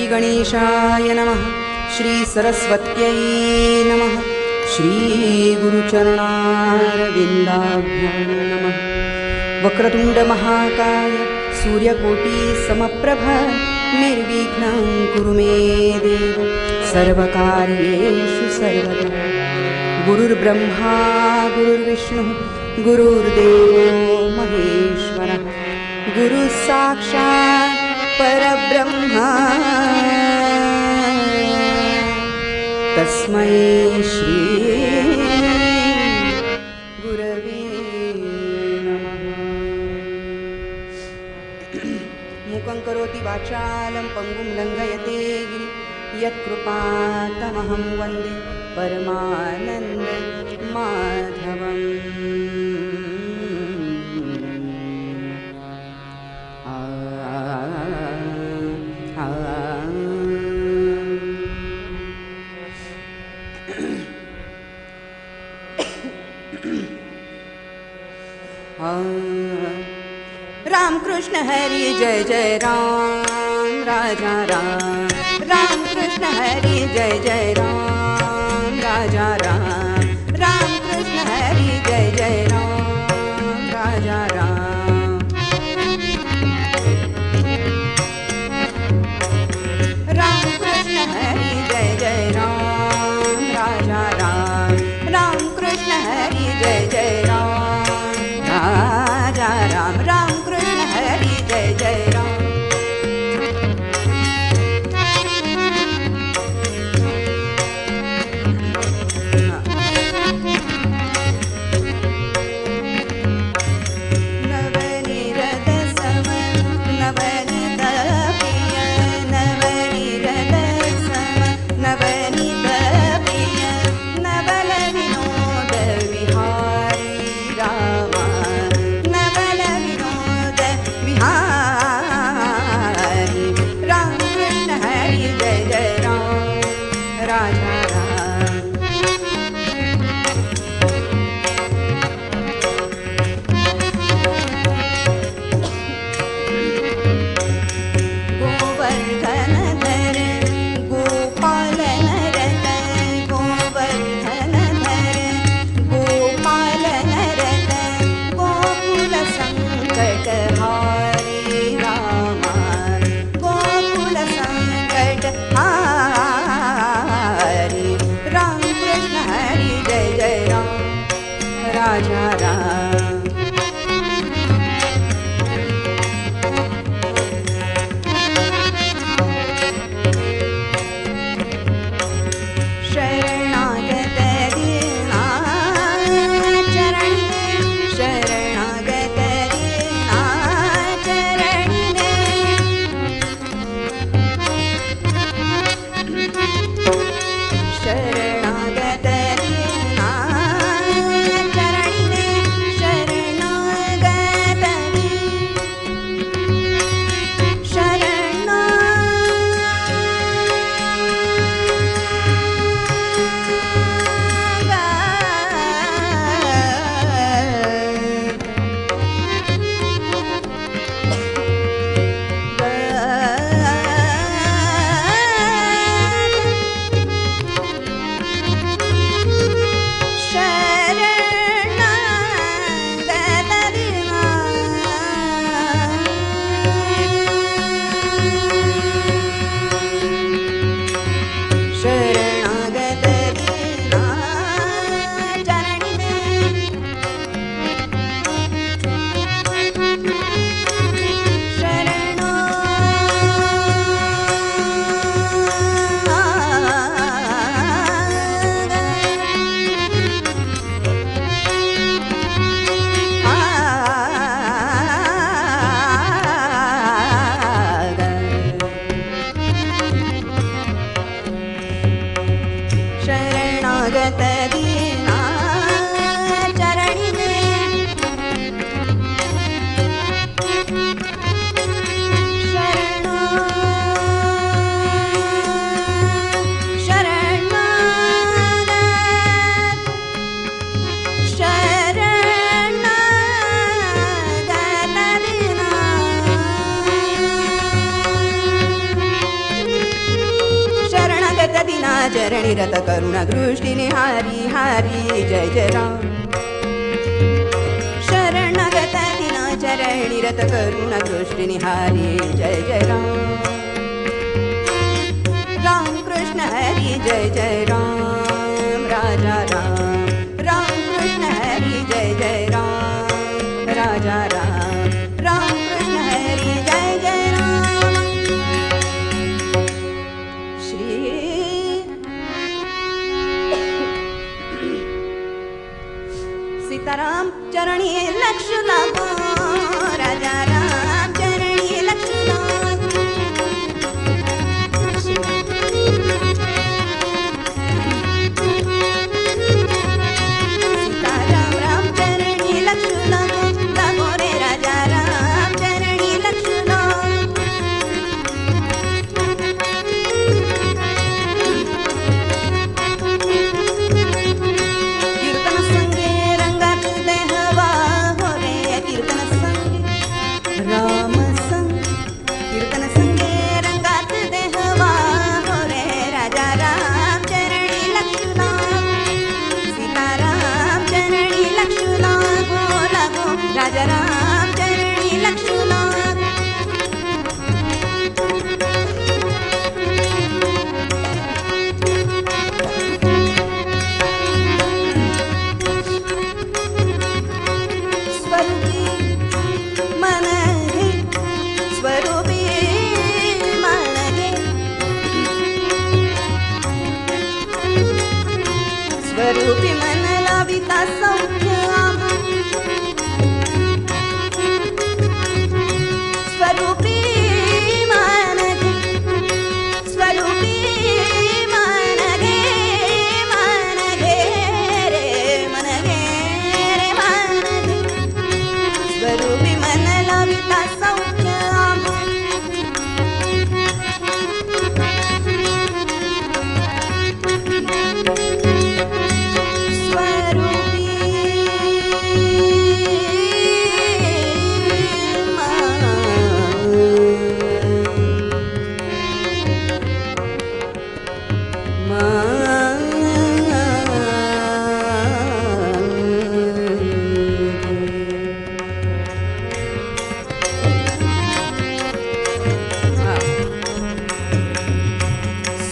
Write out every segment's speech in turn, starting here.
गणेशाय नमः। श्री सरस्वत्यै नमः। श्री गुरुचरणारविन्दाभ्यां नमः। वक्रतुंड महाकाय सूर्यकोटि समप्रभ निर्विघ्नं कुरु मे देव सर्वकार्येषु सर्वदा। गुरुर्ब्रह्मा गुरुर्विष्णुः गुरुर्देवो महेश्वरः गुरुः साक्षात् परब्रह्मा तस्मै श्री गुरवे नमः। मूकं करोति वाचालं पङ्गुं लङ्घयते गिरिं यत्कृपातमहं वन्दे परमानन्द माधवम्। राम कृष्ण हरि जय जय राम राजा राम। राम कृष्ण हरि जय जय राम राजा राम। राम कृष्ण हरि जय जय राम राजा राम। राम कृष्ण हरि जय जय राम राजा राम। राम कृष्ण हरि जय जय राम राजा राम। राम कृष्ण हरि जय जय राम। चरणी रत करुणा दृष्टी निहारी हारी जय जय राम शरणागत दीन चरणी रत करुणा दृष्टी निहारी जय जय राम राम कृष्ण हरी जय जय राम राजा राम राम कृष्ण हरी जय जय राम राजा राम राम कृष्ण हरी जय जय राम श्री सीताराम चरणी लक्ष लागो राजा राम चरणी लक्ष लागो सीताराम राम चरणी लक्ष लागो लागो रे राजा राम चरणी लक्ष लागो कीर्तन संगे रंगात देहवा हो रे कीर्तन संगे राम संग कीर्तन संगे रंगात देहवा हो रे राजा राम चरणी लक्ष लागो सीताराम चरणी लक्ष लागो लागो राजा राम चरणी लक्ष लागो स्वरूपी मन घे स्वरूपी मन घे स्वरूपी मन लाविता सौख्य स्वरूपी मन घे स्वरूपी मन घे रे मन घे रे मन घे स्वरूपी मन लाविता सौख्य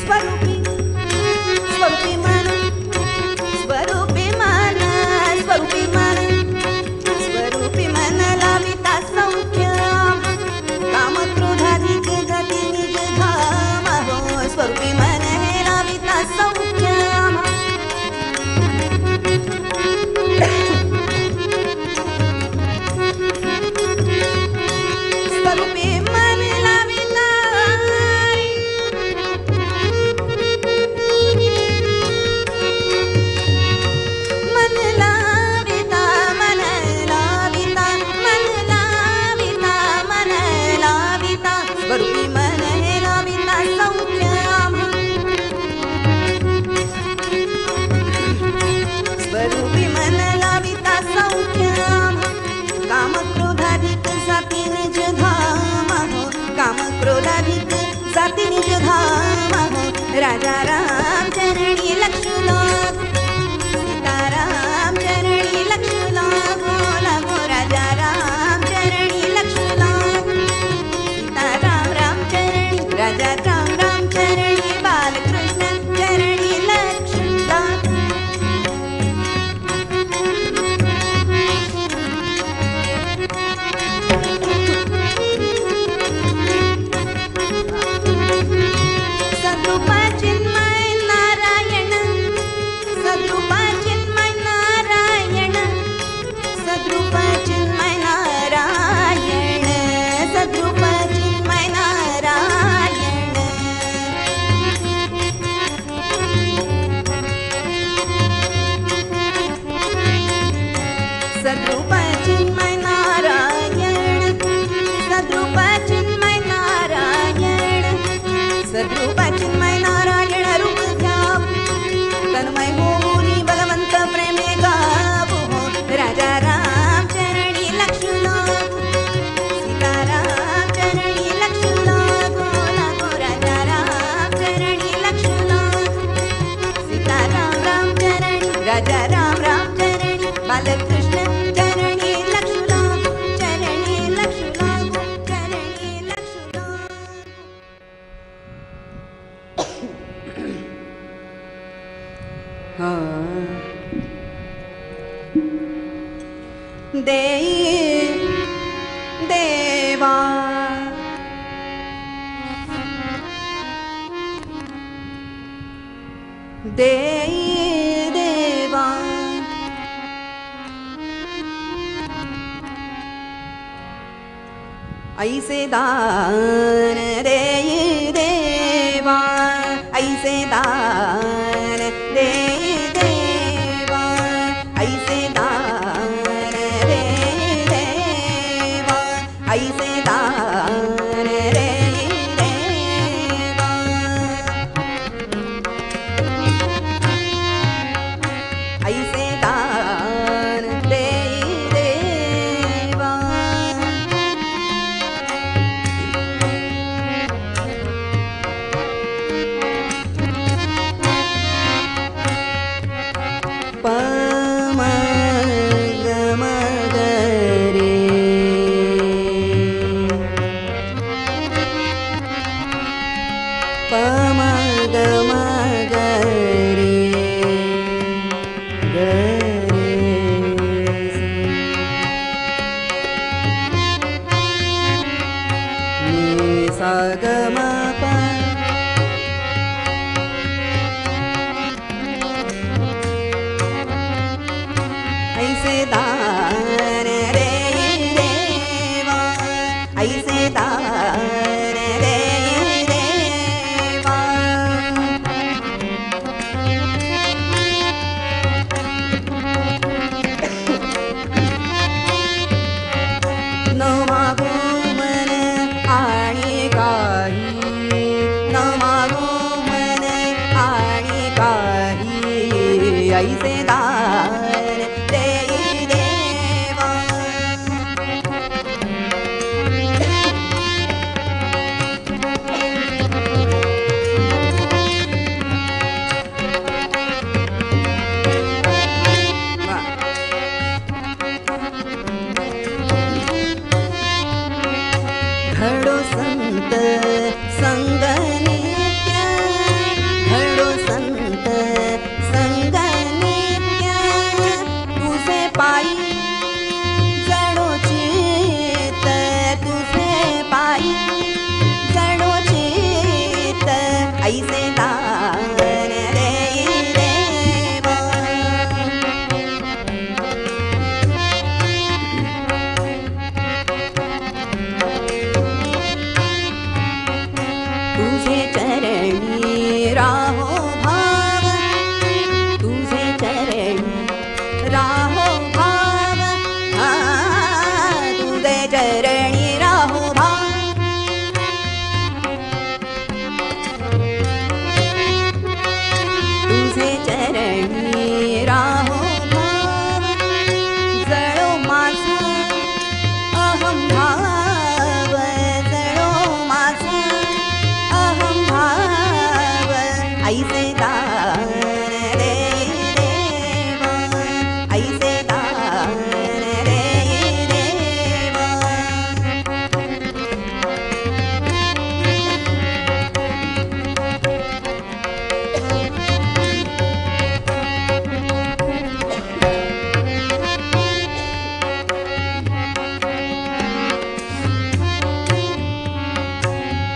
स्वरूपी स्वरूपी मन स्वरूपी मन स्वरूपी मन स्वरूपी मन लाविता सौख्य काम क्रोधाधिक गती निज धाम हो स्वरूपी मन हे लाविता सौख्य स्वरूपी मन लाविता मन लाविता मन लाविता मन लाविता मन लाविता स्वरूपी मन हे लाविता सौख्य स्वरूपी मन लाविता सौख्य काम क्रोधाधिक जाती निज धाम हो काम क्रोधाधिक जाती निज धाम हो राजा राम चरणी लक्ष लागो सीताराम चरणी लक्ष लागो लागो राजा राम चरणी लक्ष लागो सीताराम राम चरणी राजा राम राम चरणी बालकृष्ण चरणी लक्ष लागो सद्रूपा चिन्मय नारायण सद्रूपा चिन्मय नारायण सद्रूपा चिन्मय नारायण सद्रूपा चिन्मय नारायण देई देवा ऐसे दान देई देवा ऐसे दान देई देवा ऐसे दान देई देवा ऐसे दान देई देवा ऐसे दान देई देवा पम गम गरे पम गम गरे गरे नि सा ग म प ऐसे दान देई देवा ऐसे दान देई देवा न मागू मन आणि काही न मागू मन आणि काही ऐसे दान देई देवा घडो संत संग नित्य घडो संत संग नित्य तुझे पायी जणो चित तुझे पायी जणो चित ऐसे दान देई देवा तुझे चरणी राहो भाव तुझे चरणी राहो भाव तुझे चरणी राहो भाव तुझे चरणी राहो भाव जळो माझा अहम भाव जळो माझा अहम भाव ऐसे दान देई देवा ऐसे दान देई देवा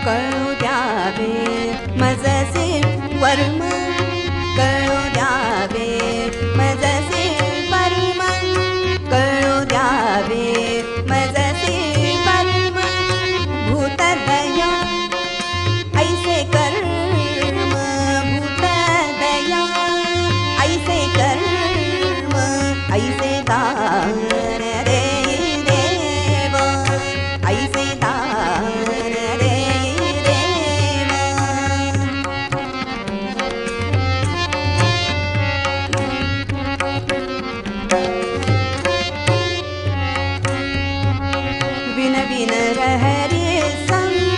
कळू द्यावे मजसे वर्म कळू द्यावे मजसे वर्म कळू द्यावे मजसे वर्म भूतदया ऐसे कर्म भूतदया ऐसे कर्म ऐसे दान देई देवा ऐसे दान देई देवा विन विन रहरे संग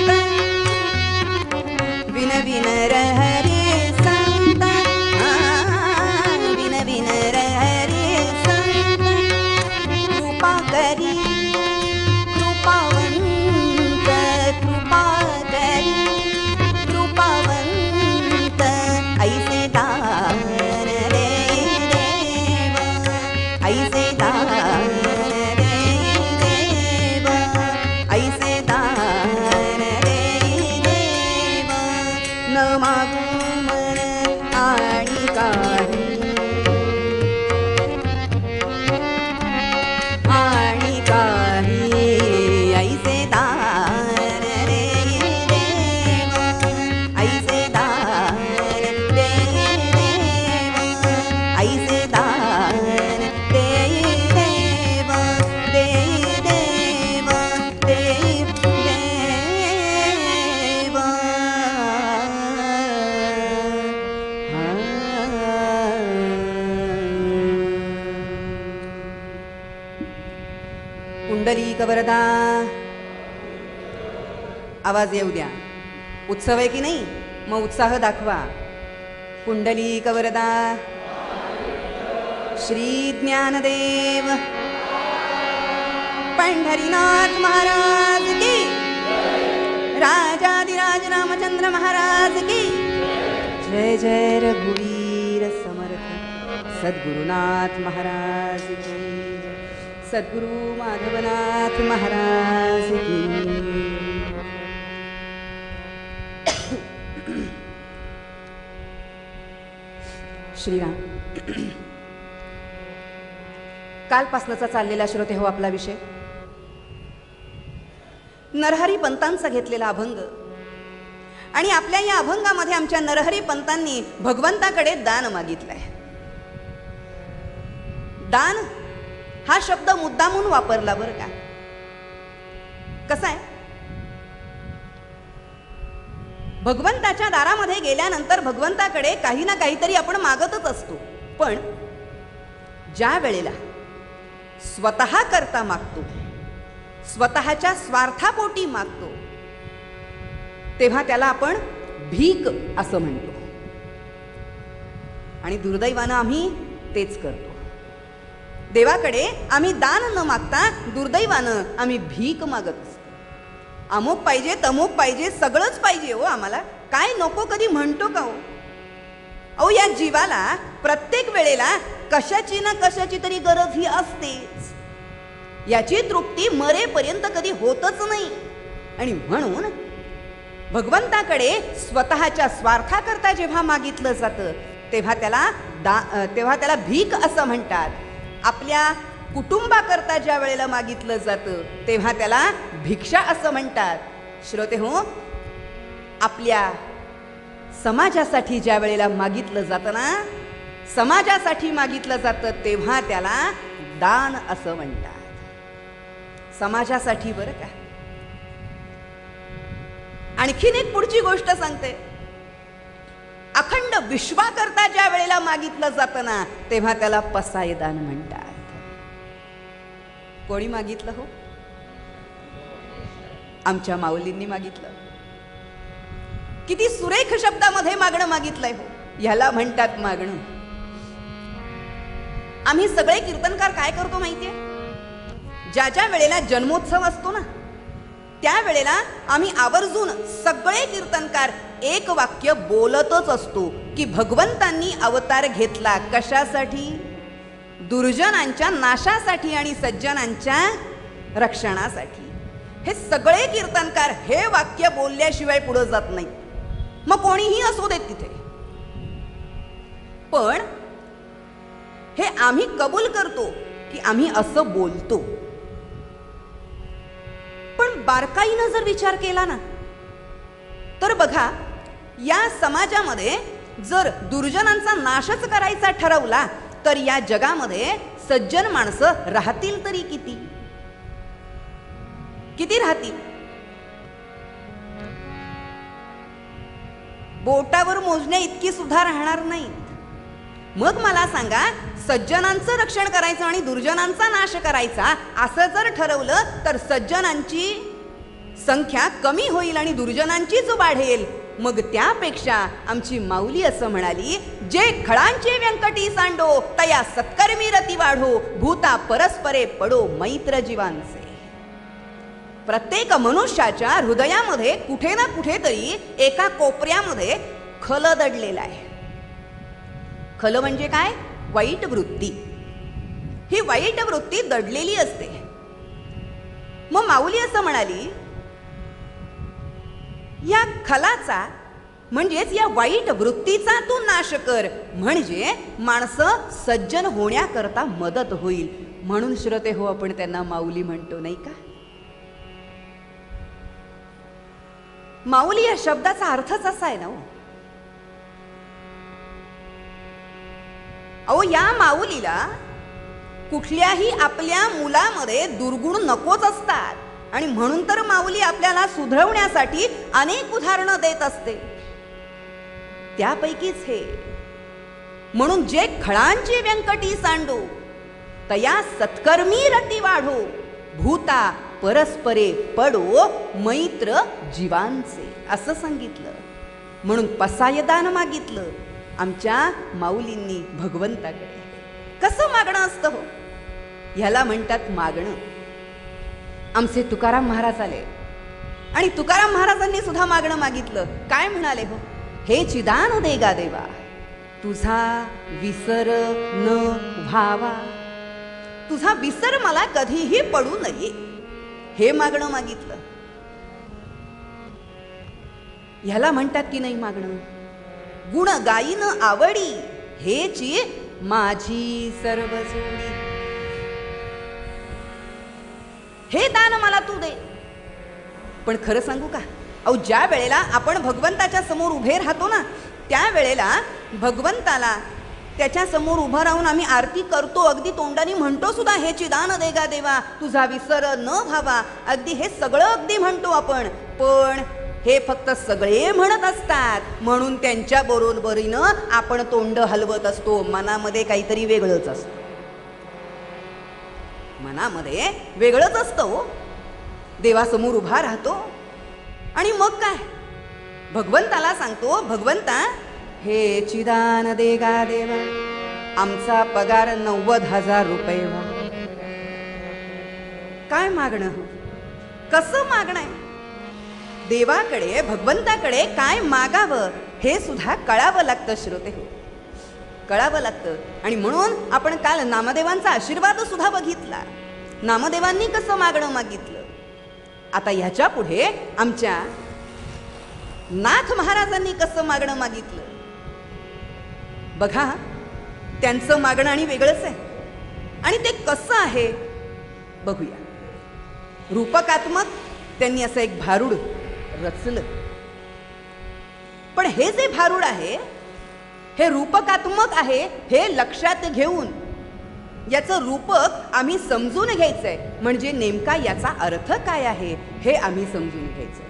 पुंडलीक वरदा. आवाज येऊ द्या. उत्सव आहे की नाही, मग उत्साह दाखवा. पुंडलीक वरदा. श्री ज्ञानदेव पंढरीनाथ महाराज की. राजाधिराज रामचंद्र महाराज की. जय जय रघुवीर समर्थ सद्गुरुनाथ महाराज की. सद्गुरु माधवनाथ महाराज की. श्रीराम. कालपासनचा चाललेला श्रोते हो आपला विषय नरहरी पंतांचा घेतलेला अभंग. आणि आपल्या या अभंगामध्ये आमच्या नरहरी पंतांनी भगवंताकडे दान मागितलंय. दान हा शब्द मुद्दामून वापरला बरं का. कसा आहे, भगवंताच्या दारामध्ये गेल्यानंतर भगवंताकडे काही ना काहीतरी आपण मागतच असतो. पण ज्या वेळेला स्वतः करता मागतो, स्वतःच्या स्वार्थापोटी मागतो, तेव्हा त्याला आपण भीक असं म्हणतो. आणि दुर्दैवानं आम्ही तेच करतो. देवाकडे आम्ही दान न मागता दुर्दैवानं आम्ही भीक मागत असतो. अमुक पाहिजे, तमुक पाहिजे, सगळंच पाहिजे हो आम्हाला. काय नको कधी म्हणतो का हो. अहो या जीवाला प्रत्येक वेळेला कशाची ना कशाची तरी गरज ही असतेच. याची तृप्ती मरेपर्यंत कधी होतच नाही. आणि म्हणून भगवंताकडे स्वतःच्या स्वार्थाकरता जेव्हा मागितलं जातं तेव्हा त्याला भीक असं म्हणतात. आपल्या कुटुंबाकरता ज्या वेळेला मागितलं जातं तेव्हा त्याला भिक्षा असं म्हणतात. श्रोते हो, आपल्या समाजासाठी ज्या वेळेला मागितलं जातं ना, समाजासाठी मागितलं जातं तेव्हा त्याला दान असं म्हणतात. समाजासाठी बरं का. आणखीन एक पुढची गोष्ट सांगते. अखंड विश्वाकरता ज्या वेळेला मागितलं जातं ना तेव्हा त्याला पसायदान म्हणतात. कोणी मागितलं हो? आमच्या माऊलींनी मागितलं. किती सुरेख शब्दामध्ये मागणं मागितलंय हो. ह्याला म्हणतात मागणं. आम्ही सगळे कीर्तनकार काय करतो माहितीये, ज्या वेळेला जन्मोत्सव असतो ना त्यावेळेला आम्ही आवर्जून सगळे कीर्तनकार एक वाक्य बोलतच असतो की भगवंतांनी अवतार घेतला कशासाठी? दुर्जनांच्या नाशासाठी आणि सज्जनांच्या रक्षणासाठी. हे सगळे कीर्तनकार हे वाक्य बोलल्याशिवाय पुढे जात नाही. मग कोणीही असू देत तिथे. पण हे आम्ही कबूल करतो की आम्ही असं बोलतो. पण बारकाईनं जर विचार केला ना तर बघा, या समाजामध्ये जर दुर्जनांचा नाशच करायचा ठरवला तर या जगामध्ये सज्जन माणसं राहतील तरी किती? किती राहतील? बोटावर मोजण्या इतकी सुद्धा राहणार नाहीत. मग मला सांगा, सज्जनांचं रक्षण करायचं आणि दुर्जनांचा नाश करायचा असं जर ठरवलं तर सज्जनांची संख्या कमी होईल आणि दुर्जनांचीच वाढेल. मग त्यापेक्षा आमची माऊली असं म्हणाली, जे खळांचे व्यंकटी सांडो तया सत्कर्मी रती वाढो, भूता परस्परे पडो मैत्र जीवांचे. प्रत्येक मनुष्याच्या हृदयामध्ये कुठे ना कुठेतरी एका कोपऱ्यामध्ये खल दडलेला आहे. खल म्हणजे काय? वाईट वृत्ती. ही वाईट वृत्ती दडलेली असते. मग माऊली असं म्हणाली, या खलाचा म्हणजेच या वाईट वृत्तीचा तू नाश कर, म्हणजे माणसं सज्जन होण्याकरता मदत होईल. म्हणून श्रोते हो, आपण त्यांना माऊली म्हणतो नाही का? माऊली या शब्दाचा अर्थच असा आहे ना हो. अहो या माऊलीला कुठल्याही आपल्या मुलामध्ये दुर्गुण नकोच असतात आणि म्हणून तर माऊली आपल्याला सुधरवण्यासाठी अनेक उदाहरणं देत असते. त्यापैकीच हे, म्हणून जे खळांची व्यंकटी सांडो तया सत्कर्मी रती वाढो. भूता परस्परे पडो मैत्र जीवांचे असं सांगितलं. म्हणून पसायदान मागितलं आमच्या माऊलींनी भगवंताकडे. कसं मागणं असतं हो? ह्याला म्हणतात मागणं. आमचे तुकाराम महाराज आले आणि तुकाराम महाराजांनी सुद्धा मागणं मागितलं. काय म्हणाले हो? हे चिदान देगा देवा, तुझा विसर न व्हावा, तुझा विसर मला कधीही पडू नये, हे मागणं मागितलं. ह्याला म्हणतात की नाही मागणं? गुण गाईन आवडी, हेची माझी सर्व जोडी. हे दान मला तू दे. पण खरं सांगू का, अहो ज्या वेळेला आपण भगवंताच्या समोर उभे राहतो ना, त्या वेळेला भगवंताला त्याच्या समोर उभं राहून आम्ही आरती करतो, अगदी तोंडाने म्हणतो सुद्धा, हे चिदान देगा देवा, तुझा विसर न व्हावा, अगदी हे सगळं अगदी म्हणतो आपण. पण हे फक्त सगळे म्हणत असतात म्हणून त्यांच्या बरोबरीनं आपण तोंड हलवत असतो. मनामध्ये काहीतरी वेगळंच असतं, मनामध्ये वेगळंच असतं हो. देवासमोर उभा राहतो आणि मग काय भगवंताला सांगतो, भगवंता हे चिदान देगा देवा, आमचा पगार 90,000 रुपये व्हा. काय मागणं हो? कसं मागणं आहे? देवाकडे भगवंताकडे काय मागावं हे सुद्धा कळावं लागतं श्रोते हो, कळावं लागतं. आणि म्हणून आपण काल नामदेवांचा आशीर्वाद सुद्धा बघितला. नामदेवांनी कसं मागणं मागितलं. आता ह्याच्या पुढे आमच्या नाथ महाराजांनी कसं मागणं मागितलं बघा. त्यांचं मागणं आणि वेगळंच आहे. आणि ते कसं आहे बघूया. रूपकात्मक त्यांनी असं एक भारूड रचलं. पण हे जे भारूड आहे हे रूपकात्मक आहे हे लक्षात घेऊन याचं रूपक आम्ही समजून घ्यायचंय. म्हणजे नेमका याचा अर्थ काय आहे हे आम्ही समजून घ्यायचंय.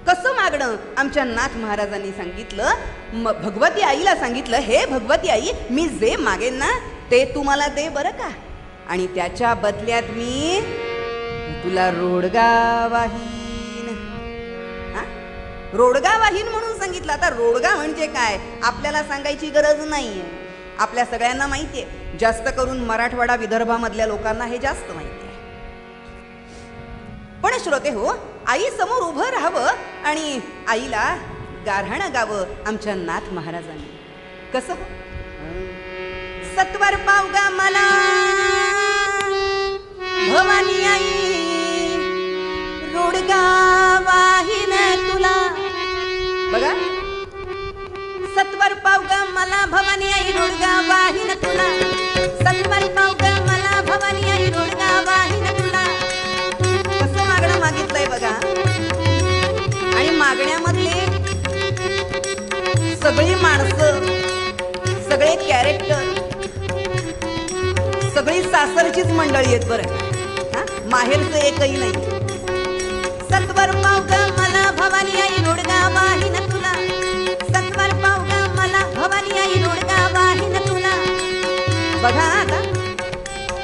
कसं मागणं आमच्या नाथ महाराजांनी सांगितलं. भगवती आईला सांगितलं, हे भगवती आई, मी जे मागेन ना ते तू मला दे बरं का, आणि त्याच्या बदल्यात मी तुला रोडगा वाहीन. रोडगा वाहीन म्हणून सांगितलं. आता रोडगा म्हणजे काय आपल्याला सांगायची गरज नाहीये, आपल्या सगळ्यांना माहिती आहे. जास्त करून मराठवाडा विदर्भामधल्या लोकांना हे जास्त माहिती आहे. पण श्रोते हो, आई समोर उभं राहावं आणि आईला गाऱ्हाणं गावं आमच्या नाथ महाराजांनी. कसं हो? सत्वर पावगा मला भवानी आई, रोडगा वाहीन तुला. बघा, सत्वर पावगा मला भवानी आई, रोडगा वाहीन तुला. सत्वर पावगा मला भवानी आई, रोडगा वाहीन तुला. कसं मागणं मागितलंय बघा. आणि मागण्यामधले सगळी माणसं, सगळे कॅरेक्टर, सगळी सासरचीच मंडळी आहेत बरं. माहेरचं एकही नाही. सत्वर पावगा मला भवानी आई, रोडगा वाहीन तुला. सत्वर पावगा मला भवानी आई, रोडगा वाहीन तुला. बघा आता,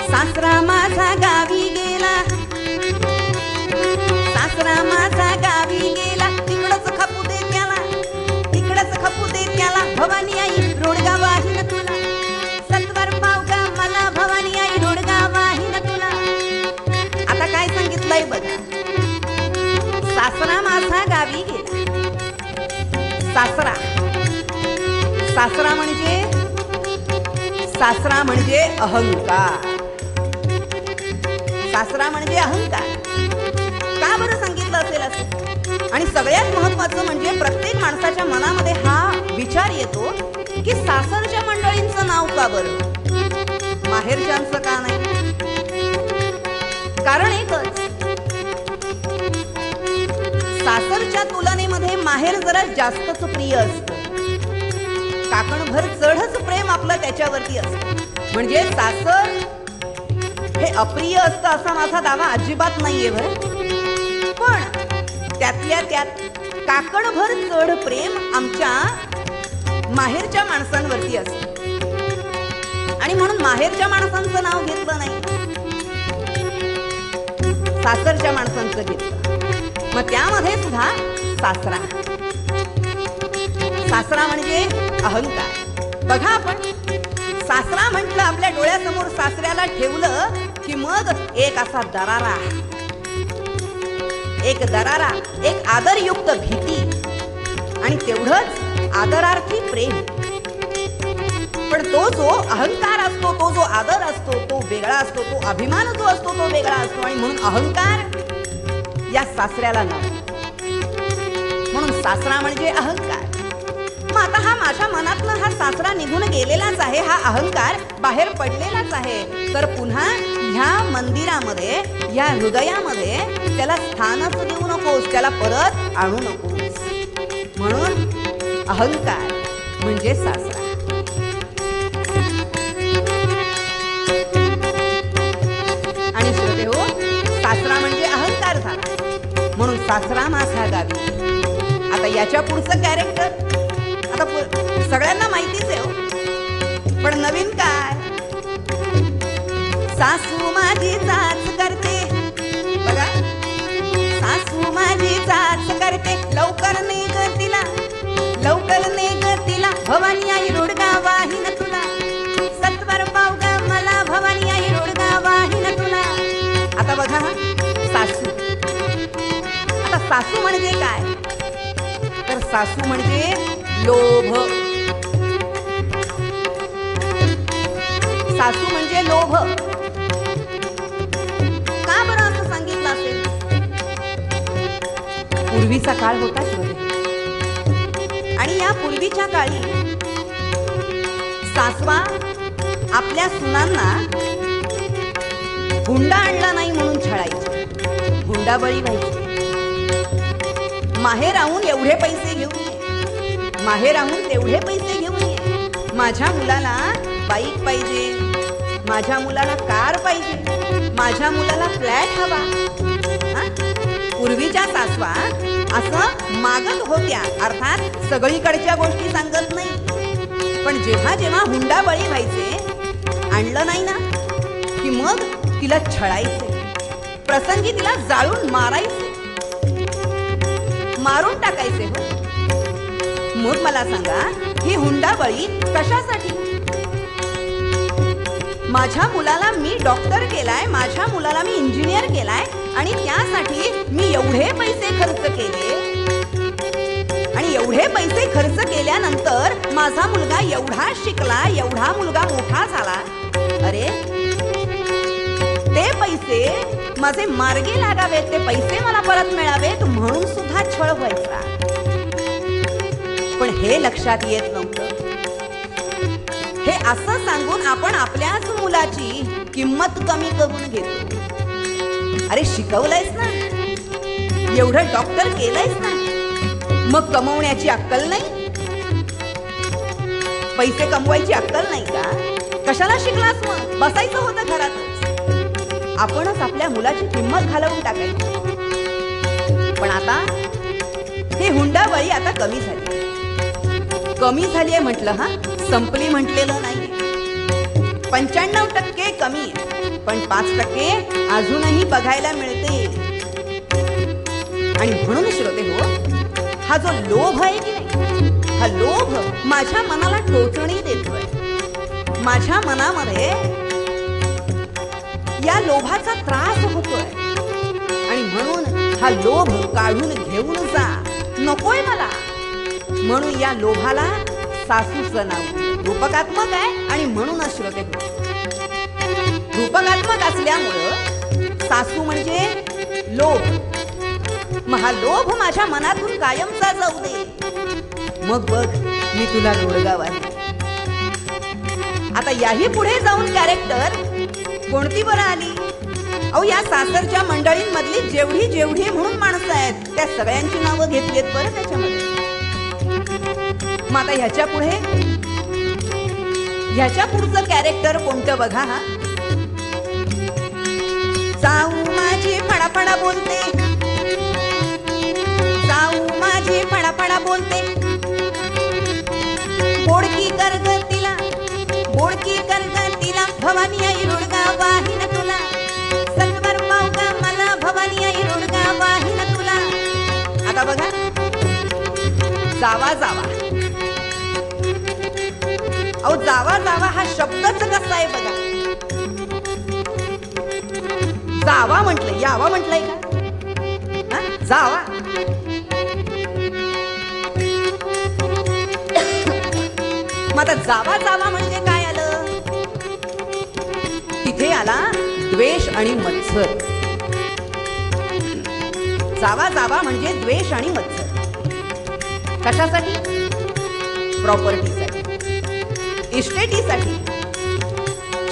सासरा माझा गावी गेला, सासरा माझा गावी गेला, तिकडच खपू दे त्याला, तिकडच खपू दे त्याला, भवानी आई रोडगा वाहीन तुला. सत्वर पावगा मला भवानी आई, रोडगा वाहीन तुला. आता काय सांगितलंय बघा. सासरा माझा गावी गेला. सासरा, सासरा म्हणजे, सासरा म्हणजे अहंकार. सासरा म्हणजे अहंकार. का बरं सांगितलं असेल असं? आणि सगळ्यात महत्वाचं म्हणजे प्रत्येक माणसाच्या मनामध्ये हा विचार येतो की सासरच्या मंडळींचं नाव का बरं, माहेरच्यांचं का नाही? कारण एकच, सासरच्या तुलनेमध्ये माहेर जरा जास्तच प्रिय असतं. काकणभर चढच प्रेम आपलं त्याच्यावरती असतं. म्हणजे सासर हे अप्रिय असतं असा माझा दावा अजिबात नाहीये बरं. पण त्यातल्या त्यात काकणभर चढ प्रेम आमच्या माहेरच्या माणसांवरती असतं. आणि म्हणून माहेरच्या माणसांचं नाव घेतलं नाही. सासरच्या माणसांचं घेतलं. मग त्यामध्ये सुद्धा सासरा. सासरा म्हणजे अहंकार. बघा, आपण सासरा म्हटलं, आपल्या डोळ्यासमोर सासऱ्याला ठेवलं की मग एक असा दरारा, एक आदरयुक्त भीती आणि तेवढंच आदरार्थी प्रेम. पण तो जो अहंकार असतो, तो जो आदर असतो तो वेगळा असतो, तो अभिमान जो असतो तो वेगळा असतो. आणि म्हणून अहंकार या सासऱ्याला नाही. म्हणून सासरा म्हणजे अहंकार. मग आता हा माझ्या मनातनं हा सासरा निघून गेलेलाच आहे, हा अहंकार बाहेर पडलेलाच आहे. तर पुन्हा ह्या मंदिरामध्ये, ह्या हृदयामध्ये त्याला स्थानच देऊ नकोस, त्याला परत आणू नकोस. म्हणून अहंकार म्हणजे सासरा. आणि श्रोते हो, सासरा म्हणजे अहंकार झाला, म्हणून सासरा माझा गावी. आता याच्या पुढचं कॅरेक्टर आता सगळ्यांना माहितीच आहे हो, पण नवीन काय? सासू माझी चाच करते. बघा, सासू माझी चाच करते, लवकर ने ग तिला, लवकर ने ग तिला, भवानी आई रोडगा वाहीन तुला, सत्वर पाव ग मला, भवानी आई रोडगा वाहीन तुला. आता बघा, सासू. आता सासू म्हणजे काय? तर सासू म्हणजे लोभ. सासू म्हणजे लोभ. का बरं असं सांगितलं असेल? पूर्वीचा काळ होता श्रोते, आणि या पूर्वीच्या काळी सासवा आपल्या सुनांना हुंडा आणला नाही म्हणून छळायची, हुंडाबळी व्हायची. माहेर राहून एवढे पैसे घेऊन ये, माहेर राहून तेवढे पैसे घेऊन ये, माझ्या मुलाला बाईक पाहिजे, माझ्या मुलाला कार पाहिजे, माझ्या मुलाला फ्लॅट हवा. पूर्वीच्या सासवा असं मागत होत्या, अर्थात सगळीकडच्या गोष्टी सांगत नाही. पण जेव्हा जेव्हा हुंडाबळी व्हायचे, आणलं नाही ना की मग तिला छळायचे, प्रसंगी तिला जाळून मारायचे, मारून टाकायचे. हो, मग मला सांगा, ही हुंडाबळी कशासाठी? माझ्या मुलाला मी डॉक्टर केलाय, माझ्या मुलाला मी इंजिनियर केलाय, आणि त्यासाठी मी एवढे पैसे खर्च केले, आणि एवढे पैसे खर्च केल्यानंतर माझा मुलगा एवढा शिकला, एवढा मुलगा मोठा झाला. अरे, ते पैसे माझे मार्गी लागावेत, ते पैसे मला परत मिळावेत म्हणून सुद्धा छळ व्हायचा. पण हे लक्षात येत नव्हतं. हे असं सांगून आपण आपल्याच मुलाची किंमत कमी करून घेतो. अरे, शिकवलंयस ना, एवढं डॉक्टर केलंयस ना, मग कमवण्याची अक्कल नाही? पैसे कमवायची अक्कल नाही का? कशाला शिकलास? मग बसायचं होतं घरातच. आपणच आपल्या मुलाची किंमत घालवून टाकायची. पण आता हे हुंडाबळी आता कमी झाली. कमी झाली आहे म्हटलं, हा संपली म्हटलेलं नाही. 95% कमी आहे, पण 5% अजूनही बघायला मिळते. आणि म्हणून श्रोते हो, हा जो लोभ आहे की नाही, हा लोभ माझ्या मनाला टोचणी देतोय. माझ्या मनामध्ये या लोभाचा त्रास होतोय, आणि म्हणून हा लोभ काढून घेऊन जा, नकोय मला. म्हणून या लोभाला सासूचं नाव रूपकात्मक आहे. आणि म्हणूनच श्रोते, रूपकात्मक असल्यामुळं सासू म्हणजे लोभ. मग हा लोभ माझ्या मनातून कायमचा जाऊ दे, मग बघ मी तुला रोडगाव आहे. आता याही पुढे जाऊन कॅरेक्टर कोणती बरं आली? अहो, या सासरच्या मंडळींमधली जेवढी जेवढी म्हणून माणसं आहेत, त्या सगळ्यांची नावं घेतलीत बरं त्याच्यामध्ये. मग आता ह्याच्या पुढचं कॅरेक्टर कोणतं बघा. हा, जाऊ माझी फडाफडा बोलते, जाऊ माझी फडाफडा बोलते, बोडकी करगतीला, बोडकी करगतीला, भवानी आई रोडगा वाहीन तुला, सत्वर पाव ग मला, भवानी आता बघा, जावा जावा. अहो जावा जावा हा शब्दच कसा आहे बघा. जावा म्हटलंय, यावा म्हटलंय का? जावा. मग आता जावा जावा म्हणजे काय आलं? तिथे आला द्वेष आणि मत्सर. जावा जावा म्हणजे द्वेष आणि मत्सर. कशासाठी? प्रॉपर्टीसाठी, इस्टेटीसाठी.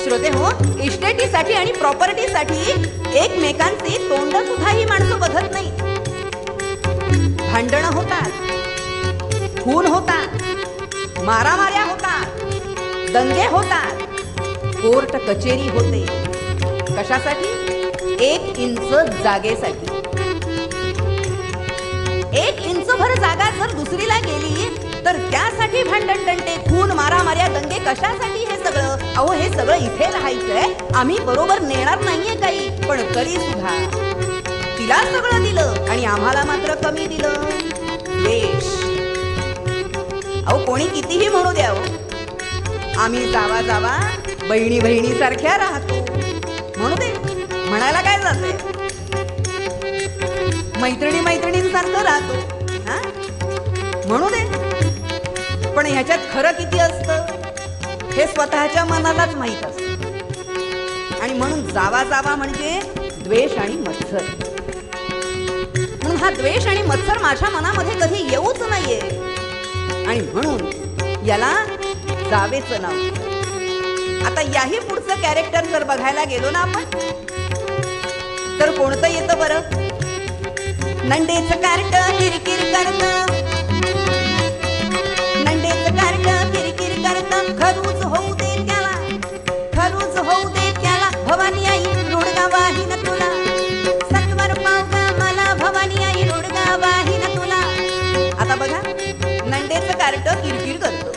श्रोते हो, इस्टेटीसाठी आणि प्रॉपर्टीसाठी एकमेकांचे तोंड सुद्धा ही माणसं बघत नाही. भांडणं होतात, खून होतात, मारामाऱ्या होतात, दंगे होतात, कोर्ट कचेरी होते. कशासाठी? 1 इंच जागेसाठी. 1 इंच भर जागा जर दुसरीला गेली तर त्यासाठी भांडण तंटे, खून, मारामाऱ्या, दंगे कशासाठी हे सगळं? अहो हे सगळं इथे राहायचंय, आम्ही बरोबर नेणार नाहीये काही, पण तरी सुद्धा तिला सगळं दिलं आणि आम्हाला मात्र कमी दिलं. द्वेष. अहो कोणी कितीही म्हणू द्या, आम्ही जावा जावा बहिणी बहिणी सारख्या राहतो. म्हणू दे, म्हणायला काय जाते, मैत्रिणी मैत्रिणींसारखं राहतो. हा म्हणू दे, पण ह्याच्यात खरं किती असतं हे स्वतःच्या मनालाच माहित असतं. आणि म्हणून जावा जावा म्हणजे द्वेष आणि मत्सर. म्हणून हा द्वेष आणि मत्सर माझ्या मनामध्ये कधी येऊच नाहीये. आणि म्हणून याला जावेचं नाव. आता याही पुढचं कॅरेक्टर जर बघायला गेलो ना आपण, तर कोणतं येतं बरं? नंडेचं कार्ट किरकिर करत, नंडेचं कार्ट किरकिर करत, खरूच होऊ दे त्याला, खरूच होऊ दे त्याला, भवानी आई रोडगा वाहीन तुला, सत्वर पावगा मला भवानी आई रोडगा वाहीन तुला. आता बघा, नंडेचं कार्ट किरकिर करतो.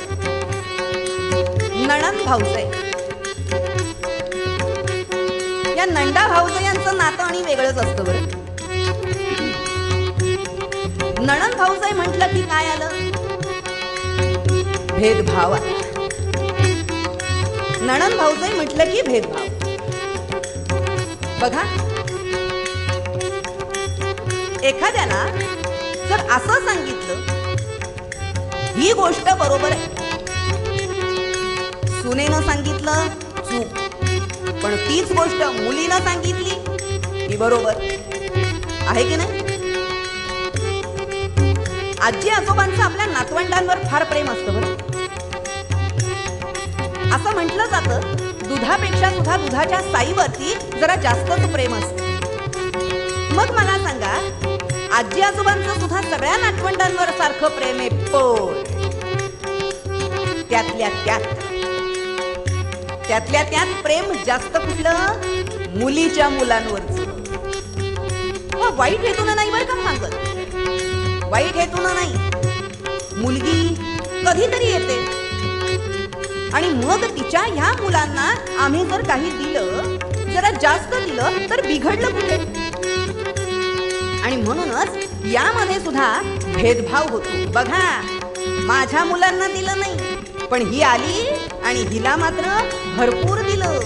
नणंद भाऊजाई, या नंदा भाऊजायांचं नातं आणि वेगळंच असतं बरं. नणंद भाऊजाई म्हटलं की काय आलं? भेदभाव आला. नणंद भाऊजाई म्हटलं की भेदभाव. बघा, एखाद्याला जर असं सांगितलं ही गोष्ट बरोबर आहे, सुनेनं सांगितलं चूक, पण तीच गोष्ट मुलीनं सांगितली ही बरोबर आहे की नाही? आजी आजोबांचं आपल्या नातवंडांवर फार प्रेम असतं बरं. असं म्हटलं जातं, दुधापेक्षा सुद्धा दुधाच्या साईवरती जरा जास्तच प्रेम असतं. मग मला सांगा, आजी आजोबांचं सुद्धा सगळ्या नातवंडांवर सारखं प्रेम आहे, पण त्यातल्या त्यात प्रेम जास्त कुठलं? मुलीच्या मुलांवरच. वाईट हेतून नाही बरं का सांगत, वाईट हेतून नाही. मुलगी कधीतरी येते आणि मग तिच्या ह्या मुलांना आम्ही जर काही दिलं, जरा जास्त दिलं, तर बिघडलं कुठे? आणि म्हणूनच यामध्ये सुद्धा भेदभाव होतो. बघा, माझ्या मुलांना दिलं नाही, पण ही आली आणि हिला मात्र भरपूर दिलं,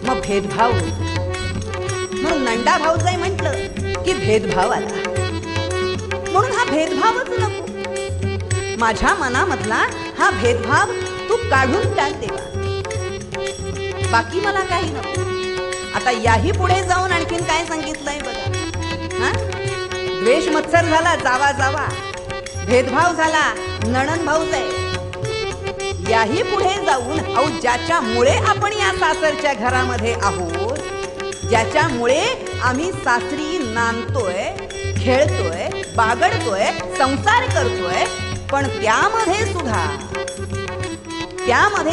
मग भेदभाव होतो. म्हणून नंदा भाऊजाई म्हटलं की भेदभाव आला. म्हणून हा भेदभावच नको. माझ्या मनामधला हा भेदभाव तू काढून टाक देवा, बाकी मला काही नको. आता याही पुढे जाऊन आणखीन काय सांगितलंय बघा. हा, द्वेष मत्सर झाला, जावा जावा, भेदभाव झाला, नणंद भाऊजाई. याही पुढे जाऊन, अहो ज्याच्यामुळे आपण या सासरच्या घरामध्ये आहोत, ज्याच्यामुळे आम्ही सासरी नांदतोय, खेळतोय, बागडतोय, संसार करतोय, पण त्यामध्ये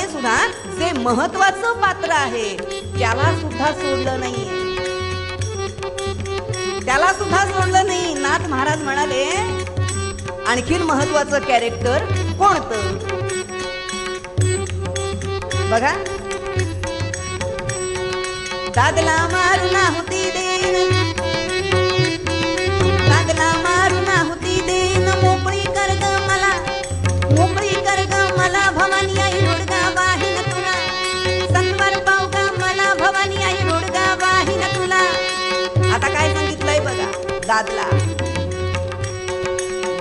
सुद्धा जे महत्वाचं पात्र आहे त्याला सुद्धा सोडलं नाहीये. त्याला सुद्धा सोडलं नाही. नाथ महाराज म्हणाले, आणखीन महत्वाचं कॅरेक्टर कोणतं? बघा, दादला मारून आहुती देईन, दादला मारून आहुती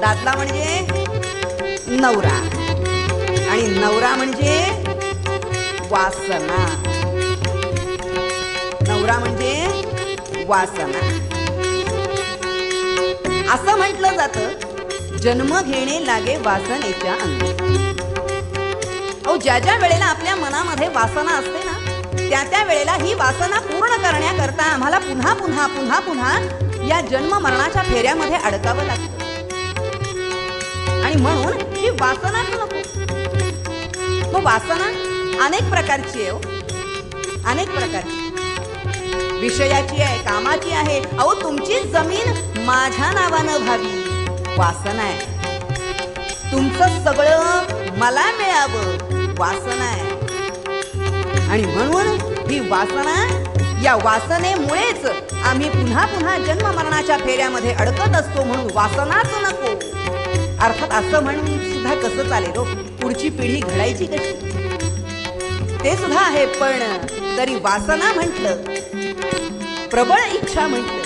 दादला म्हणजे नवरा आणि नवरा म्हणजे वासना. नवरा म्हणजे वासना. असं म्हटलं जातं, जन्म घेणे लागे वासनेच्या अंगी. अहो, ज्या ज्या वेळेला आपल्या मनामध्ये वासना असते ना, त्या त्या वेळेला ही वासना पूर्ण करण्याकरता आम्हाला पुन्हा पुन्हा पुन्हा पुन्हा या जन्म मरणाच्या फेऱ्यामध्ये अडकावं लागतं. आणि म्हणून ही वासनाच नको. मग वासना अनेक प्रकारची आहे, अनेक प्रकारची. विषयाची आहे, कामाची आहे. अहो, तुमची जमीन माझ्या नावानं व्हावी वासना आहे. तुमचं सगळं मला मिळावं वासना आहे. आणि म्हणून ही वासना, या वासनेमुळेच आम्ही पुन्हा पुन्हा जन्म मरणाच्या फेऱ्यामध्ये अडकत असतो. म्हणून वासनाच नको. अर्थात असं म्हणून सुद्धा कसं चालेल हो, पुढची पिढी घडायची कशी, ते सुद्धा आहे. पण तरी वासना म्हटलं, प्रबळ इच्छा म्हटलं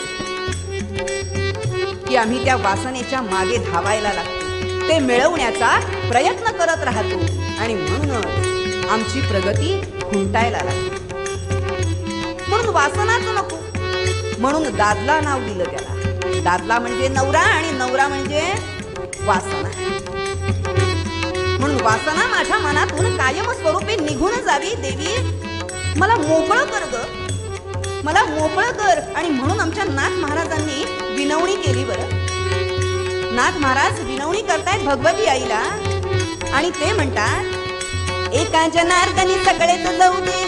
की आम्ही त्या वासनेच्या मागे धावायला लागतो, ते मिळवण्याचा प्रयत्न करत राहतो. आणि म्हणूनच आमची प्रगती खुंटायला लागते. म्हणून वासनाच नको. म्हणून दादला नाव दिलं त्याला. दादला म्हणजे नवरा आणि नवरा म्हणजे वासना. म्हणून वासना माझ्या मनातून कायम स्वरूपी निघून जावी. देवी, मला मोकळं कर ग, मला मोकळं कर. आणि म्हणून आमच्या नाथ महाराजांनी विनवणी केली. बरं, नाथ महाराज विनवणी करतायत भगवती आईला आणि ते म्हणतात, एका जनार्दनी सगळेच जाऊ दे,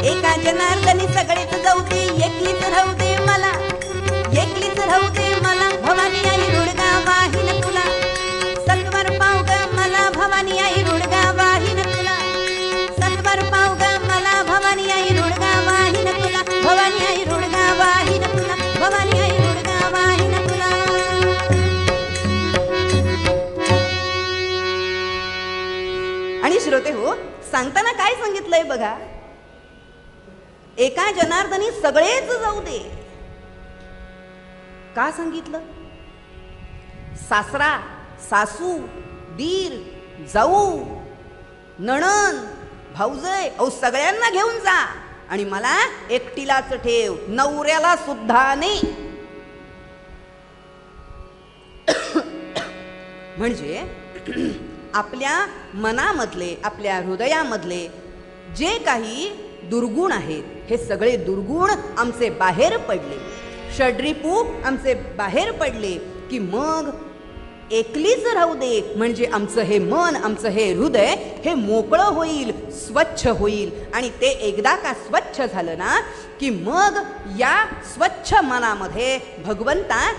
एका जनार्दनी सगळेच जाऊ दे, एकलीच राहू दे मला, एकलीच राहू दे मला. भवानी आई रुडगा वाहीन तुला, सत्वर पाव ग मला भवानी आई रुडगा वाहीन तुला, सत्वर पाव ग मला भवानी आई रुडगा वाहीन तुला, भवानी आई रुडगा वाहीन तुला, भवानी आई रुडगा वाहीन तुला. आणि श्रोते हो, सांगताना काय सांगितलंय बघा, एका जनार्दनी सगळेच जाऊ दे. का सांगितलं? सासरा, सासू, दीर, जाऊ, नणंद, भाऊजय, अहो सगळ्यांना घेऊन जा आणि मला एकटीलाच ठेव, नवऱ्याला सुद्धा नाही. म्हणजे आपल्या मनामधले, आपल्या हृदयामधले जे काही दुर्गुण आहेत, हे सगळे दुर्गुण आमचे बाहेर पडले, षड्रिपू आमचे बाहेर पडले की मग एकलीच राहू दे. म्हणजे आमचं हे मन, आमचं हे हृदय हे मोकळं होईल, स्वच्छ होईल. आणि ते एकदा का स्वच्छ झालं ना की मग या स्वच्छ मनामध्ये भगवंता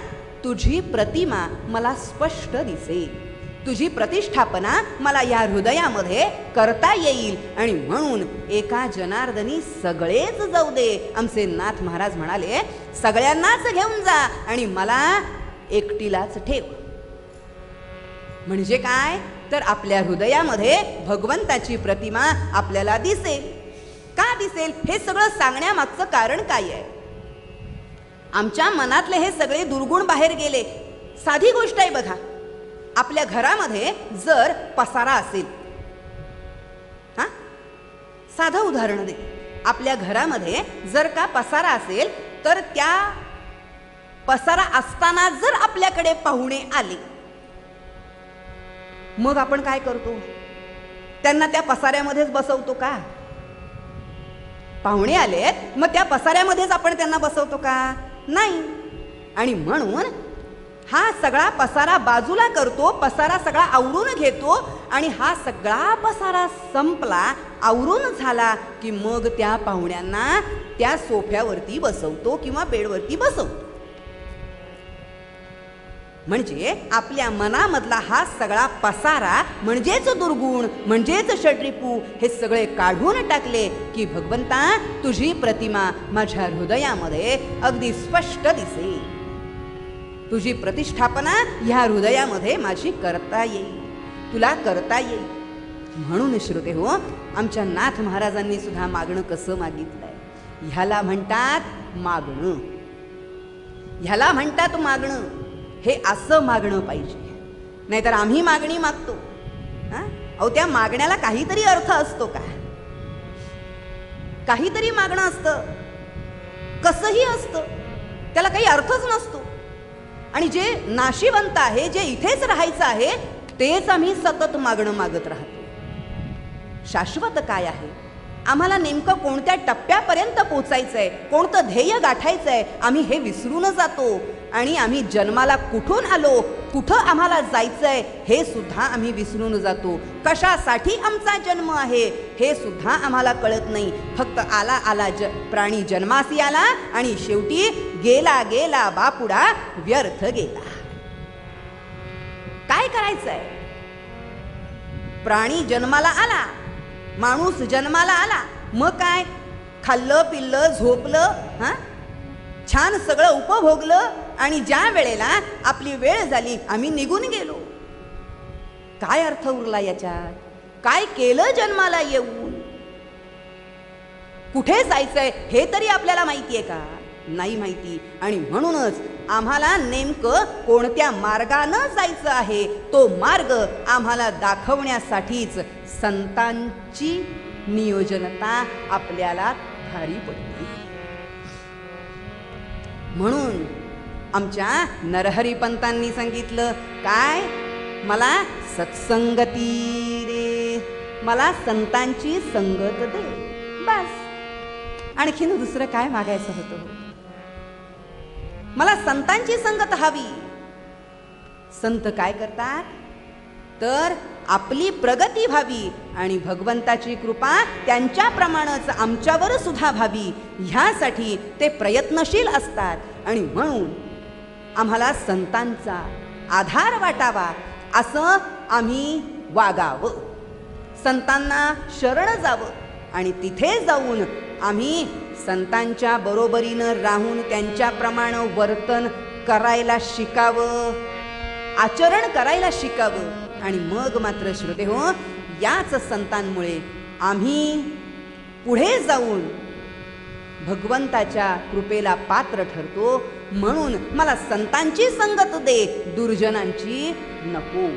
तुझी प्रतिमा मला स्पष्ट दिसेल, तुझी प्रतिष्ठापना मला या हृदयामध्ये करता येईल. आणि म्हणून एका जनार्दनी सगळेच जाऊ दे. आमचे नाथ महाराज म्हणाले, सगळ्यांनाच घेऊन जा आणि मला एकटीलाच ठेव. म्हणजे काय तर आपल्या हृदयामध्ये भगवंताची प्रतिमा आपल्याला दिसेल. का दिसेल हे सगळं सांगण्यामागचं कारण काय आहे? आमच्या मनातले हे सगळे दुर्गुण बाहेर गेले. साधी गोष्ट आहे बघा, आपल्या घरामध्ये जर पसारा असेल, हा साधं उदाहरण दे, आपल्या घरामध्ये जर का पसारा असेल तर त्या पसारा असताना जर आपल्याकडे पाहुणे आले, मग आपण काय करतो? त्यांना त्या पसाऱ्यामध्येच बसवतो का? पाहुणे आलेत मग त्या पसाऱ्यामध्येच आपण त्यांना बसवतो का? नाही. आणि म्हणून हा सगळा पसारा बाजूला करतो, पसारा सगळा आवरून घेतो आणि हा सगळा पसारा संपला, आवरून झाला की मग त्या पाहुण्यांना त्या सोफ्यावरती बसवतो किंवा बेडवरती बसवतो. म्हणजे आपल्या मनामधला हा सगळा पसारा म्हणजेच दुर्गुण, म्हणजेच षड्रिपू हे सगळे काढून टाकले की भगवंता तुझी प्रतिमा माझ्या हृदयामध्ये अगदी स्पष्ट दिसेल, तुझी प्रतिष्ठापना ह्या हृदयामध्ये माझी करता येईल, तुला करता येईल. म्हणून श्रोते हो, आमच्या नाथ महाराजांनी सुद्धा मागणं कसं मागितलंय? ह्याला म्हणतात मागणं, ह्याला म्हणतात मागणं. हे असं मागणं पाहिजे. नाहीतर आम्ही मागणी मागतो. अहो, त्या मागण्याला काहीतरी अर्थ असतो का? काहीतरी मागणं असतं, कसंही असतं, त्याला काही अर्थच नसतो. आणि जे नाशिवंत आहे, जे इथेच राहायचं आहे, तेच आम्ही सतत मागणं मागत राहतो. शाश्वत काय आहे? आम्हाला नेमकं कोणत्या टप्प्यापर्यंत पोचायचंय, कोणतं ध्येय गाठायचंय, आम्ही हे विसरून जातो. आणि आम्ही जन्माला कुठून आलो, कुठं आम्हाला जायचंय, हे सुद्धा आम्ही विसरून जातो. कशासाठी आमचा जन्म आहे हे सुद्धा आम्हाला कळत नाही. फक्त आला आला प्राणी जन्मासी आला आणि शेवटी गेला गेला बापुडा व्यर्थ गेला. काय करायचंय? प्राणी जन्माला आला, माणूस जन्माला आला, मग काय? खाल्लं पिल्लं झोपलं, छान सगळं उपभोगलं, आणि ज्या वेळेला आपली वेळ झाली आम्ही निघून गेलो. काय अर्थ उरला याच्यात? काय केलं जन्माला येऊन? कुठे जायचंय हे तरी आपल्याला माहितीये का? नाही माहिती. आणि म्हणूनच आम्हाला नेमकं कोणत्या मार्गानं जायचं आहे, तो मार्ग आम्हाला दाखवण्यासाठीच संतांची नियोजनता आपल्याला भारी पडते. म्हणून आमच्या नरहरिपंतांनी सांगितलं, काय? मला सत्संगती दे, मला संतांची संगत दे, बस. आणखीन दुसरं काय मागायचं होतं? मला संतांची संगत हवी. संत काय करतात? तर आपली प्रगती व्हावी आणि भगवंताची कृपा त्यांच्याप्रमाणेच आमच्यावर सुद्धा व्हावी, ह्यासाठी ते प्रयत्नशील असतात. आणि म्हणून आम्हाला संतांचा आधार वाटावा असं आम्ही वागावं, संतांना शरण जावं, आणि तिथे जाऊन आम्ही संतांच्या बरोबरीनं राहून त्यांच्याप्रमाणे वर्तन करायला शिकावं, आचरण करायला शिकावं. आणि मग मात्र श्रोतेहो, याच संतांमुळे आम्ही पुढे जाऊन भगवंताच्या कृपेला पात्र ठरतो. म्हणून मला संतांची संगत दे, दुर्जनांची नको,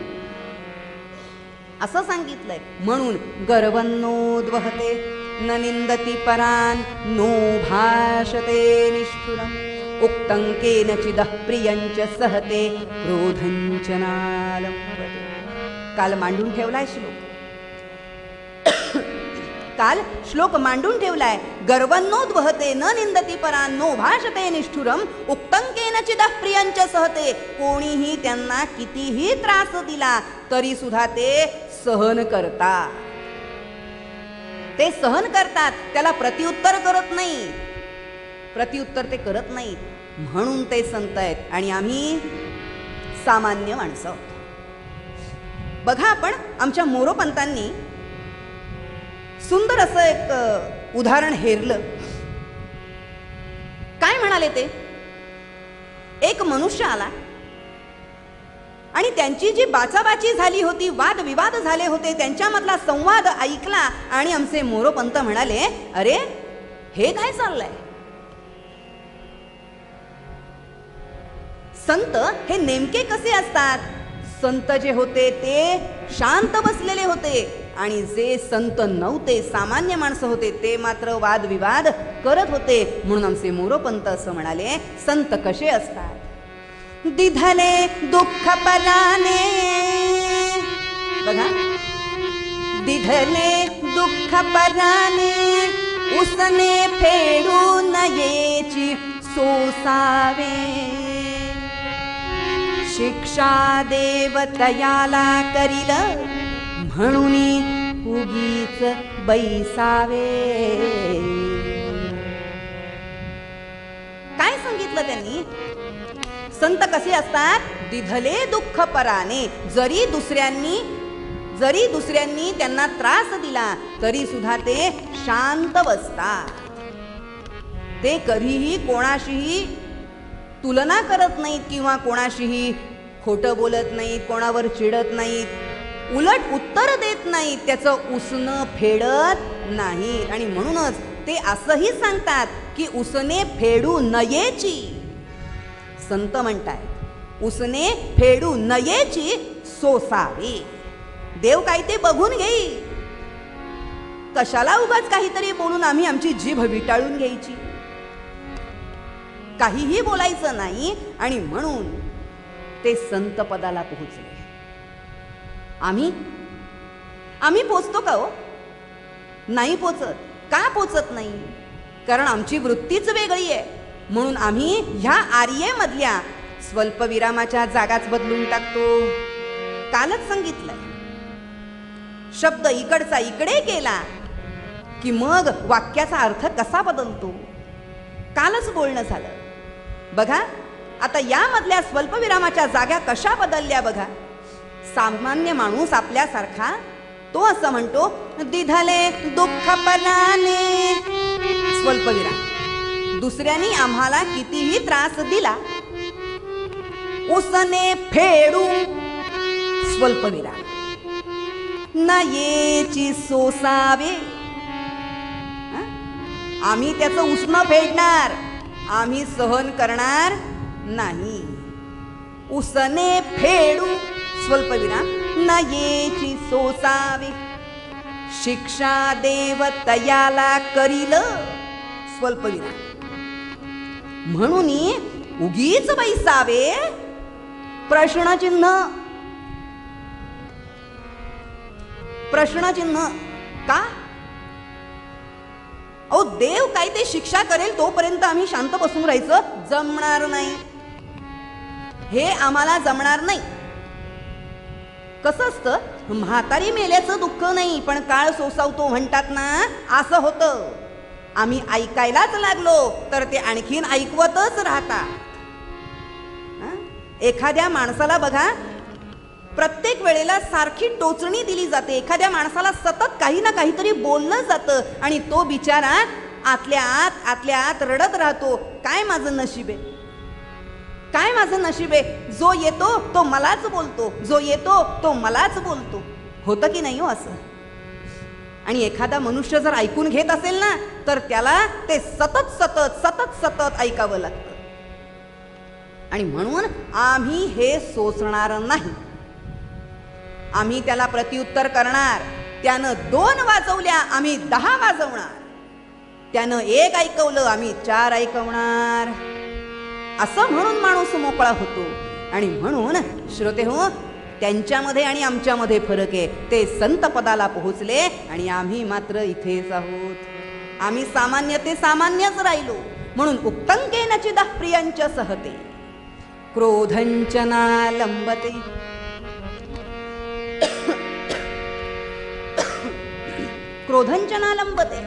असं सांगितलंय. म्हणून गर्वन्नोद्वहते न निंदती परान, नो भाषते निष्ठुरम, उक्तं केनचिदः प्रियंच सहते, क्रोधंच नालंबते. काल मांडून ठेवलाय श्लोक, काल श्लोक मांडून ठेवलाय. गर्वन्नोद्वहते न निंदती परान, नो भाषते निष्ठुरम, उक्तं केनचिदः प्रियंच सहते. कोणीही त्यांना कितीही त्रास दिला तरी सुद्धा ते सहन करतात. ते सहन करतात, त्याला प्रत्युत्तर करत नाही, प्रत्युत्तर ते करत नाही. म्हणून ते संत आहेत आणि आम्ही सामान्य माणसं. बघा, आपण आमच्या मोरोपंतांनी सुंदर असं एक उदाहरण हेरलं. काय म्हणाले ते? एक मनुष्य आला आणि त्यांची जी बाचाबाची झाली होती, वादविवाद झाले होते, त्यांच्यामधला संवाद ऐकला आणि आमचे मोरोपंत म्हणाले, अरे हे काय चाललंय? संत हे नेमके कसे असतात? संत जे होते ते शांत बसलेले होते आणि जे संत नव्हते, सामान्य माणसं होते, ते मात्र वादविवाद करत होते. म्हणून आमचे मोरोपंत असं म्हणाले, संत कसे असतात? दिधले दुःख पराने, बघा, दिधले दुःख पराने, उसने फेडू नयेची सोसावे, शिक्षा देवतयाला करील, म्हणून उगीच बैसावे. काय सांगितलं त्यांनी? संत कसे असतात? दिधले दुःख पराने, जरी दुसऱ्यांनी त्यांना त्रास दिला तरी सुद्धा ते शांत बसतात. ते कधीही कोणाशीही तुलना करत नाहीत किंवा कोणाशीही खोटं बोलत नाहीत, कोणावर चिडत नाहीत, उलट उत्तर देत नाहीत, त्याचं उसनं फेडत नाहीत. आणि म्हणूनच ते असंही सांगतात की उसने फेडू नयेची. संत म्हणतात उसने फेडू नयेची सोसावे. देव काय ते बघून घेई. कशाला उगाच काहीतरी बोलून आम्ही आमची जीभ विटाळून घ्यायची. काहीही बोलायचं नाही. आणि म्हणून ते संत पदाला पोहोचले. आम्ही पोचतो का हो? नाही पोचत. का पोचत नाही? कारण आमची वृत्तीच वेगळी आहे. म्हणून आम्ही ह्या आर्येमधल्या स्वल्पविरामाच्या जागाच बदलून टाकतो. कालच सांगितलंय, शब्द इकडचा इकडे गेला की मग वाक्याचा अर्थ कसा बदलतो. कालच बोलणं झालं. बघा आता यामधल्या स्वल्पविरामाच्या जागा कशा बदलल्या बघा. सामान्य माणूस आपल्यासारखा तो असं म्हणतो, दिधले दुःख पराने, स्वल्पविराम. दुसऱ्यांनी आम्हाला कितीही त्रास दिला, उसने फेडू, स्वल्पविराम. नयेची सोसावे, आम्ही त्याचं उसनं फेडणार, आम्ही सहन करणार नाही. उसने फेडू, स्वल्पविराम. नयेची सोसावे, शिक्षा देव तयाला करील, स्वल्पविराम. म्हणून उगीच बैसावे, प्रश्नचिन्ह. प्रश्नचिन्ह का? अहो देव काय ते शिक्षा करेल तोपर्यंत आम्ही शांत बसून राहायचं? जमणार नाही. हे आम्हाला जमणार नाही. कसं असतं, म्हातारी मेल्याचं दुःख नाही पण काळ सोसावतो म्हणतात ना, असं होतं. आम्ही ऐकायलाच लागलो तर ते आणखीन ऐकवतच राहतात. एखाद्या माणसाला बघा, प्रत्येक वेळेला सारखी टोचणी दिली जाते. एखाद्या माणसाला सतत काही ना काहीतरी बोललं जातं आणि तो बिचारा आतल्या आत रडत राहतो. काय माझं नशीब आहे, काय माझं नशीब आहे. जो येतो तो मलाच बोलतो, जो येतो तो मलाच बोलतो. होतं की नाही हो असं? आणि एखादा मनुष्य जर ऐकून घेत असेल ना तर त्याला ते सतत सतत सतत सतत ऐकावं लागतं. आणि म्हणून आम्ही हे सोसणार नाही. आम्ही त्याला प्रत्युत्तर करणार. त्यानं 2 वाजवल्या, आम्ही 10 वाजवणार. त्यानं 1 ऐकवलं, आम्ही 4 ऐकवणार. असं म्हणून माणूस मोकळा होतो. आणि म्हणून श्रोते हो, त्यांच्यामध्ये आणि आमच्यामध्ये फरक आहे. ते संत पदाला पोहोचले आणि आम्ही मात्र इथेच आहोत. आम्ही सामान्य ते सामान्यच राहिलो. म्हणून उक्तंकेन चिदः प्रियंच सहते, क्रोधंचना लंबते. क्रोधंचना लंबते.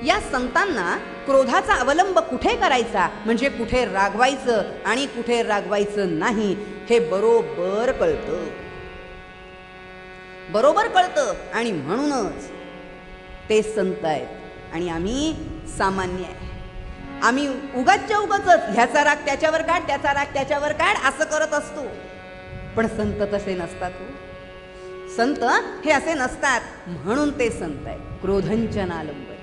या संतांना क्रोधाचा अवलंब कुठे करायचा, म्हणजे कुठे रागवायचं आणि कुठे रागवायचं नाही, हे बरोबर कळतं. बरोबर कळतं. आणि म्हणूनच ते संत आहेत आणि आम्ही सामान्य आहे. आम्ही उगाचच्या उगाचच ह्याचा राग त्याच्यावर काढ, त्याचा राग त्याच्यावर काढ असं करत असतो. पण संत तसे नसतात. संत हे असे नसतात. म्हणून ते संत आहे. क्रोधंचना लंबते,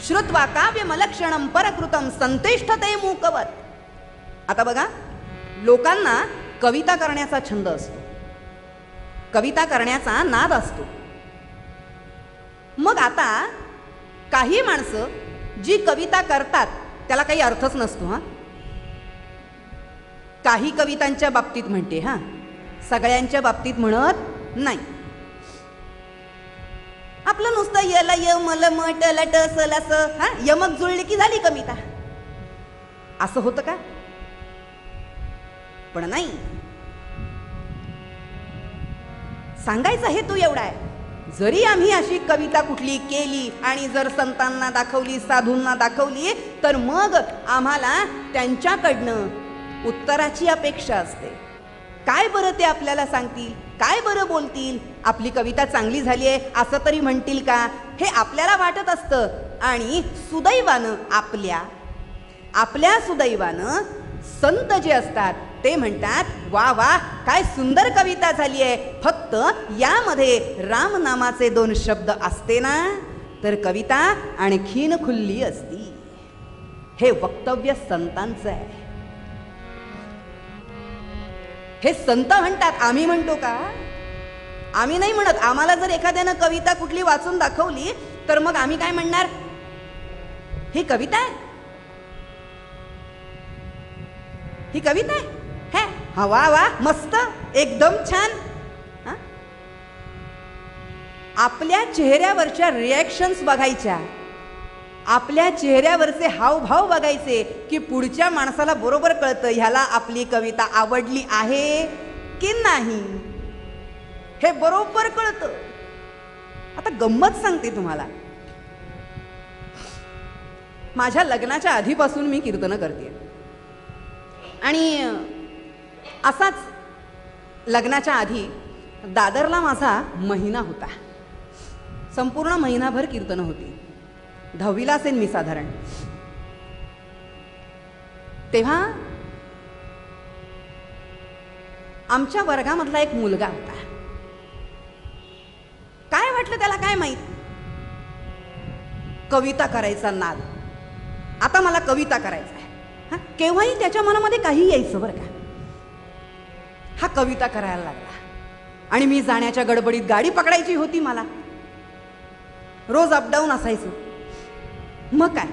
श्रुत्वा काव्यमलक्षणं परकृतं संतिष्ठते मूकवत. आता बघा, लोकांना कविता करण्याचा छंद असतो, कविता करण्याचा नाद असतो. मग आता काही माणसं जी कविता करतात त्याला काही अर्थच नसतो. काही कवितांच्या बाबतीत म्हणते, सगळ्यांच्या बाबतीत म्हणत नाही. आपलं नुसतं यल य मल मट लट सल असं यमक जुळली की झाली कविता, असं होतं का? पण नाही. सांगायचा हेतू एवढा आहे, जरी आम्ही अशी कविता कुठली केली आणि जर संतांना दाखवली, साधूंना दाखवली, तर मग आम्हाला त्यांच्याकडनं उत्तराची अपेक्षा असते. काय बरं ते आपल्याला सांगतील, काय बरं बोलतील, आपली कविता चांगली झाली आहे असं तरी म्हणतील का, हे आपल्याला वाटत असतं. आणि सुदैवानं आपल्या सुदैवानं संत जे असतात ते म्हणतात, वा वा काय सुंदर कविता झाली आहे, फक्त यामध्ये राम नामाचे 2 शब्द असते ना तर कविता आणखीन खुलली असती. हे वक्तव्य संतांचं आहे. हे संत म्हणतात, आम्ही म्हणतो का? आम्ही नाही म्हणत. आम्हाला जर एखाद्यानं कविता कुठली वाचून दाखवली तर मग आम्ही काय म्हणणार? ही कविता आहे, ही कविता आहे, हे हा वा वा मस्त एकदम छान. आपल्या चेहऱ्यावरच्या रिॲक्शन्स बघायच्या, आपल्या चेहऱ्यावरचे हावभाव बघायचे की पुढच्या माणसाला बरोबर कळतं ह्याला आपली कविता आवडली आहे की नाही, हे बरोबर कळतं. आता गंमत सांगते तुम्हाला. माझ्या लग्नाच्या आधीपासून मी कीर्तनं करते आणि असाच लग्नाच्या आधी दादरला माझा महिना होता. संपूर्ण महिनाभर कीर्तनं होती. 10वीला असेल मी साधारण. तेव्हा आमच्या वर्गामधला एक मुलगा होता. काय वाटलं त्याला काय माहित, कविता करायचा नाद. आता मला कविता करायचा आहे. केव्हाही त्याच्या मनामध्ये काही यायचं बरं का. हा कविता करायला लागला आणि मी जाण्याच्या गडबडीत गाडी पकडायची होती मला. रोज अपडाऊन असायचं. मग काय,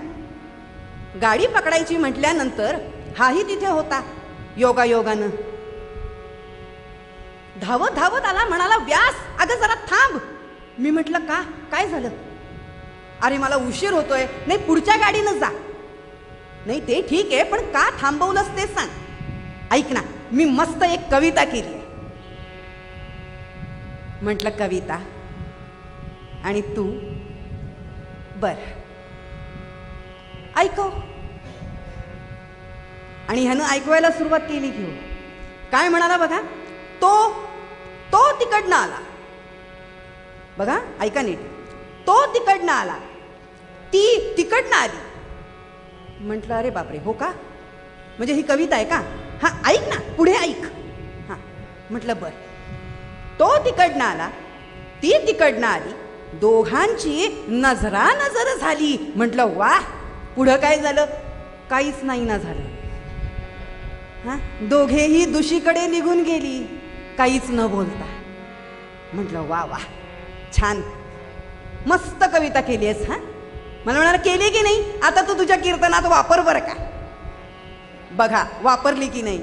गाडी पकडायची म्हटल्यानंतर हाही तिथे होता योगायोगानं. धावत धावत आला, म्हणाला, व्यास अगं जरा थांब. मी म्हटलं का, काय झालं? अरे मला उशीर होतोय. नाही पुढच्या गाडीनं जा. नाही ते ठीक आहे पण का थांबवलंस ते सांग. ऐक ना, मी मस्त एक कविता केली आहे. म्हटलं कविता? आणि तू? बर ऐकव. आणि ह्यानं ऐकवायला सुरुवात केली की हो. काय म्हणाला बघा, तो तिकडनं आला. बघा ऐका नीट, तो तिकडनं आला, ती तिकडनं आली. म्हटलं अरे बापरे, हो का? म्हणजे ही कविता आहे का? हा ऐक ना, पुढे ऐक. हा म्हटलं बर. तो तिकडनं आला, ती तिकडनं आली, दोघांची नजरानजर झाली. म्हटलं वा. पुढं काय झालं? काहीच नाही ना झालं. हा दोघेही दुशीकडे निघून गेली, काहीच न बोलता. म्हटलं वा वा छान, मस्त कविता केली आहेस. हा मला म्हणाला केली की नाही, आता तू तुझ्या कीर्तनात वापर बरं का. बघा वापरली की नाही.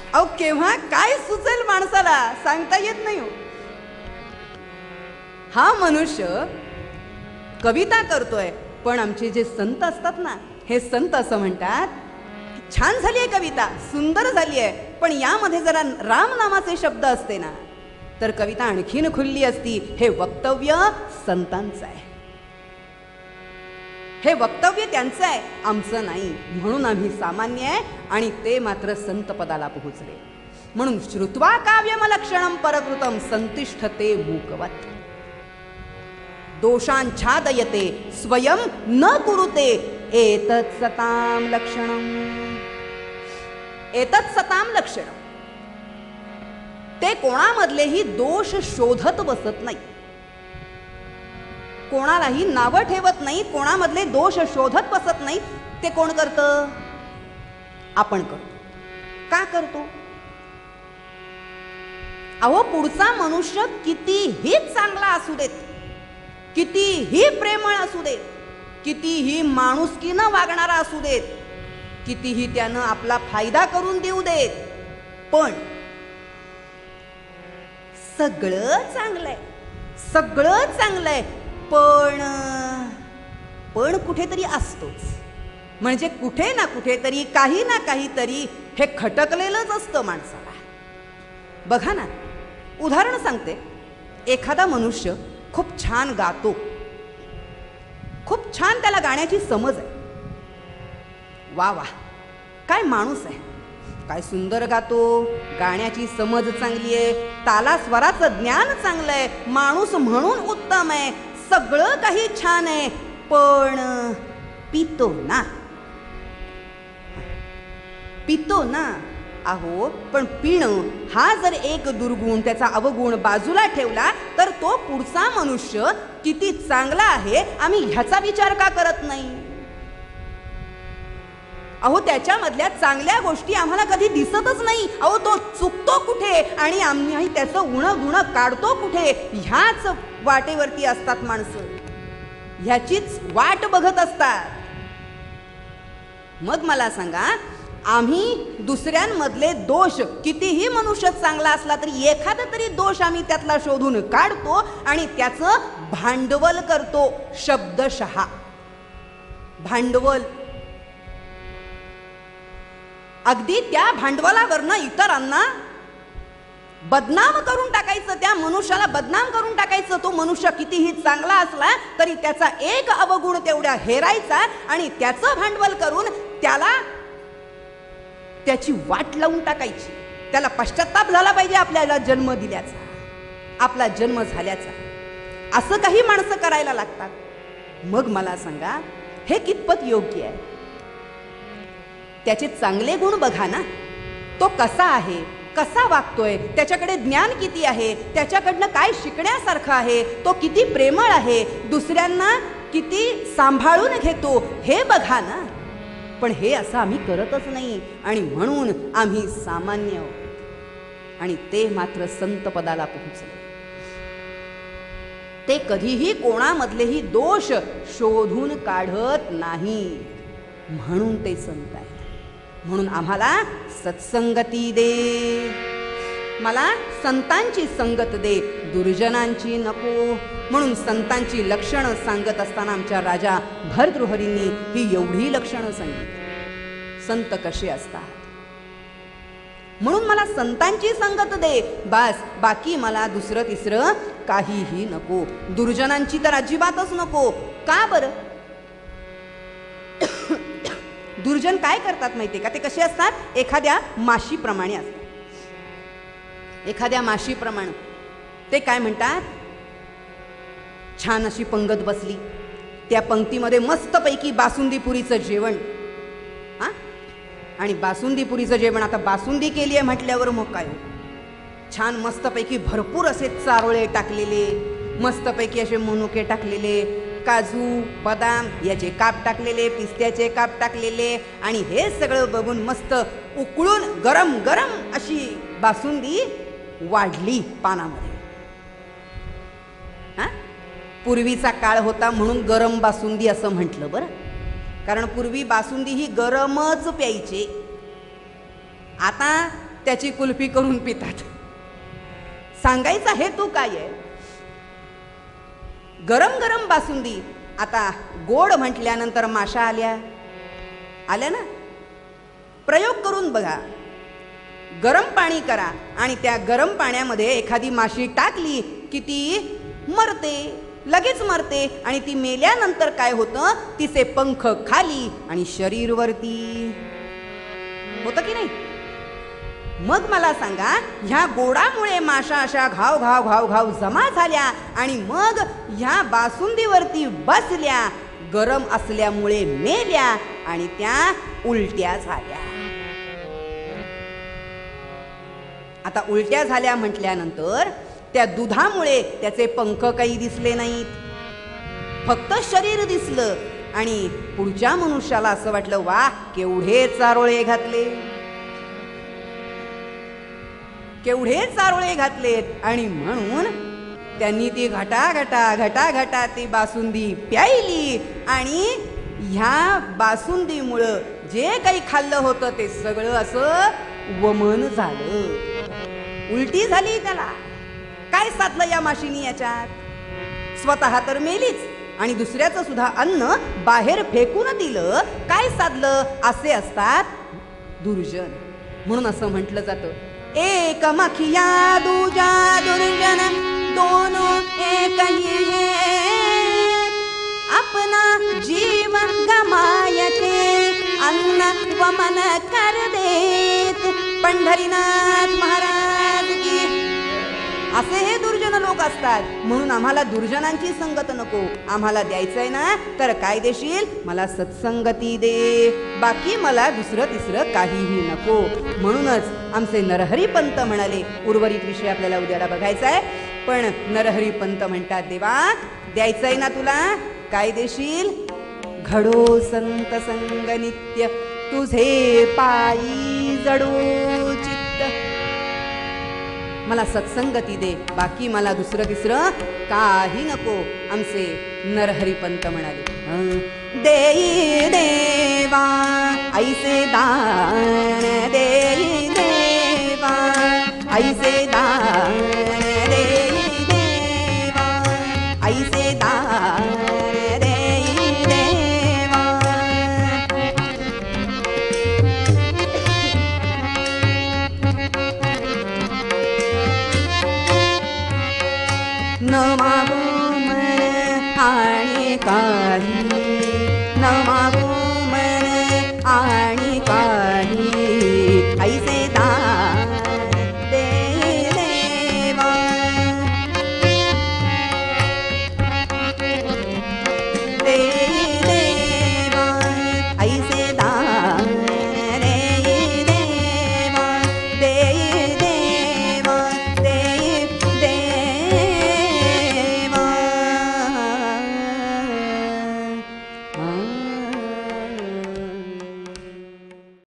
अहो केव्हा काय सुचेल माणसाला सांगता येत नाही हो. हा मनुष्य कविता करतोय, पण आमचे जे संत असतात ना, हे संत असं म्हणतात, छान झाली आहे कविता, सुंदर झाली आहे, पण यामध्ये जरा रामनामाचे शब्द असते ना तर कविता आणखीन खुलली असती. हे वक्तव्य संतांचं आहे, हे वक्तव्य त्यांचं आहे, आमचं नाही. म्हणून आम्ही सामान्य आहे आणि ते मात्र संत पदाला पोहोचले. म्हणून श्रुत्वा काव्यमलक्षणं परकृतं संतिष्ठते मूकवत. दोषांच्छादयते स्वयं न कुरुते एतत् सतां लक्षणम्. एतत् सतां लक्षणम्. ते कोणामधलेही दोष शोधत बसत नाही, कोणालाही नावं ठेवत नाही, कोणामधले दोष शोधत बसत नाही. ते कोण करतं? आपण करतो. का करतो? अहो कितीही मनुष्य कितीही चांगला असू देत, कितीही प्रेमळ असू देत, कितीही माणुसकीनं वागणारा असू देत, कितीही त्यानं आपला फायदा करून देऊ देत, पण सगळं चांगलंय, सगळं चांगलंय, पण कुठेतरी असतोच. म्हणजे कुठे ना कुठेतरी काही ना काहीतरी हे खटकलेलंच असतं माणसाला. बघा ना, उदाहरण सांगते. एखादा मनुष्य खूप छान गातो, खूप छान त्याला गाण्याची समज आहे. वा वा, काय माणूस आहे, काय सुंदर गातो, गाण्याची समज चांगली आहे, ताला स्वराचं ज्ञान चांगलं आहे, माणूस म्हणून उत्तम आहे, सगळं काही छान आहे, पण पितो ना, पितो ना. अहो पण पिणं हा जर एक दुर्गुण, त्याचा अवगुण बाजूला ठेवला तर तो पुढचा मनुष्य किती चांगला आहे आम्ही ह्याचा विचार का करत नाही? अहो त्याच्यामधल्या चांगल्या गोष्टी आम्हाला कधी दिसतच नाही. अहो तो चुकतो कुठे आणि आम्ही त्याचं गुण काढतो कुठे, ह्याच वाटेवरती असतात माणसं, ह्याचीच वाट बघत असतात. मग मला सांगा, आम्ही दुसऱ्यांमधले दोष, कितीही मनुष्य चांगला असला तरी एखादा तरी दोष आम्ही त्यातला शोधून काढतो आणि त्याचं भांडवल करतो. शब्दशः भांडवल. अगदी त्या भांडवलावरनं इतरांना बदनाम करून टाकायचं, त्या मनुष्याला बदनाम करून टाकायचं. तो मनुष्य कितीही चांगला असला तरी त्याचा एक अवगुण तेवढा हेरायचा आणि त्याचं भांडवल करून त्याला त्याची वाट लावून टाकायची. त्याला पश्चाताप झाला पाहिजे आपल्याला जन्म दिल्याचा, आपला जन्म झाल्याचा. असं काही माणसं करायला लागतात. मग मला सांगा, हे कितपत योग्य आहे? त्याचे चांगले गुण बघा ना. तो कसा आहे, कसा वागतोय, त्याच्याकडे ज्ञान किती आहे, त्याच्याकडनं काय शिकण्यासारखं आहे, तो किती प्रेमळ आहे, दुसऱ्यांना किती सांभाळून घेतो, हे बघा ना. पण हे असं आम्ही करतच नाही आणि म्हणून आम्ही सामान्य आणि ते मात्र संत पदाला पोहोचले. ते कधीही कोणामधलेही दोष शोधून काढत नाही, म्हणून ते संत आहेत. म्हणून आम्हाला सत्संगती दे, मला संतांची संगत दे, दुर्जनांची नको. म्हणून संतांची लक्षणं सांगत असताना आमच्या राजा भर्तृहरींनी ही एवढी लक्षणं सांगितली, संत कसे असतात. म्हणून मला संतांची संगत दे, बस. बाकी मला दुसरं तिसरं काहीही नको. दुर्जनांची तर अजिबातच नको. का बरं? दुर्जन काय करतात माहितीये का? ते कसे असतात? एखाद्या माशीप्रमाणे असतात. एखाद्या माशीप्रमाणे. ते काय म्हणतात? छान अशी पंगत बसली, त्या पंक्तीमध्ये मस्तपैकी बासुंदीपुरीचं जेवण. हा, आणि बासुंदीपुरीचं जेवण, आता बासुंदी केली आहे म्हटल्यावर मग काय, छान मस्तपैकी भरपूर असे चारोळे टाकलेले, मस्तपैकी असे मनुके टाकलेले, काजू बदाम याचे काप टाकलेले, पिस्त्याचे काप टाकलेले, आणि हे सगळं बघून मस्त उकळून गरम गरम अशी बासुंदी वाढली पानामध्ये. हा, पूर्वीचा काळ होता म्हणून गरम बासुंदी असं म्हटलं बरं, कारण पूर्वी बासुंदी ही गरमच प्यायचे. आता त्याची कुल्फी करून पितात. सांगायचा हेतू काय आहे? गरम गरम बासुंदी. आता गोड म्हटल्यानंतर माशा आल्या ना. प्रयोग करून बघा. गरम पाणी करा आणि त्या गरम पाण्यामध्ये एखादी माशी टाकली की ती मरते, लगेच मरते. आणि ती मेल्यानंतर काय होतं? तिचे पंख खाली आणि शरीर वरती होतं की नाही? मग मला सांगा, ह्या गोडामुळे माशा अशा घाव घाव घाव घाव जमा झाल्या आणि मग ह्या बासुंदीवरती बसल्या, गरम असल्यामुळे मेल्या आणि त्या उलट्या झाल्या. आता उलट्या झाल्या म्हटल्यानंतर त्या दुधामुळे त्याचे पंख काही दिसले नाहीत, फक्त शरीर दिसलं. आणि पुढच्या मनुष्याला असं वाटलं, वा केवढे चारोळे घातले, केवढे चारोळे घातलेत. आणि म्हणून त्यांनी ती घटा ती बासुंदी प्यायली आणि ह्या बासुंदीमुळं जे काही खाल्लं होतं ते सगळं असं वमन झालं, उलटी झाली. त्याला काय साधलं या माशीनी याच्यात? स्वतः तर मेलीच आणि दुसऱ्याचं सुद्धा अन्न बाहेर फेकून दिलं. काय साधलं? असे असतात दुर्जन. म्हणून असं म्हटलं जातं, एक मखिया दूजा दुर्जन, दोनों एक ही है. अपना जीव गमायते, अन्न वमन कर देत. पंढरीनाथ महाराज की. असे हे दुर्जन लोक असतात. म्हणून आम्हाला दुर्जनांची संगत नको. आम्हाला द्यायचंय ना तर काय देशील? मला सत्संगती दे, बाकी मला दुसरं तिसरं काहीही नको. म्हणूनच आमचे नरहरी पंत म्हणाले. उर्वरित विषय आपल्याला उद्याला बघायचा आहे. पण नरहरी पंत म्हणतात, देवा द्यायचंय ना तुला, काय देशील? घडो संत संग नित्य, तुझे पायी जडो चित्त. मला सत्संगती दे, बाकी मला दुसरं तिसरं काही नको. आमचे नरहरी पंत म्हणाले, देई देवा ऐसे दान, देई देवा ऐसे दान, देई देवा ऐसे दान, देई देवा. न मागू मन आणि काही,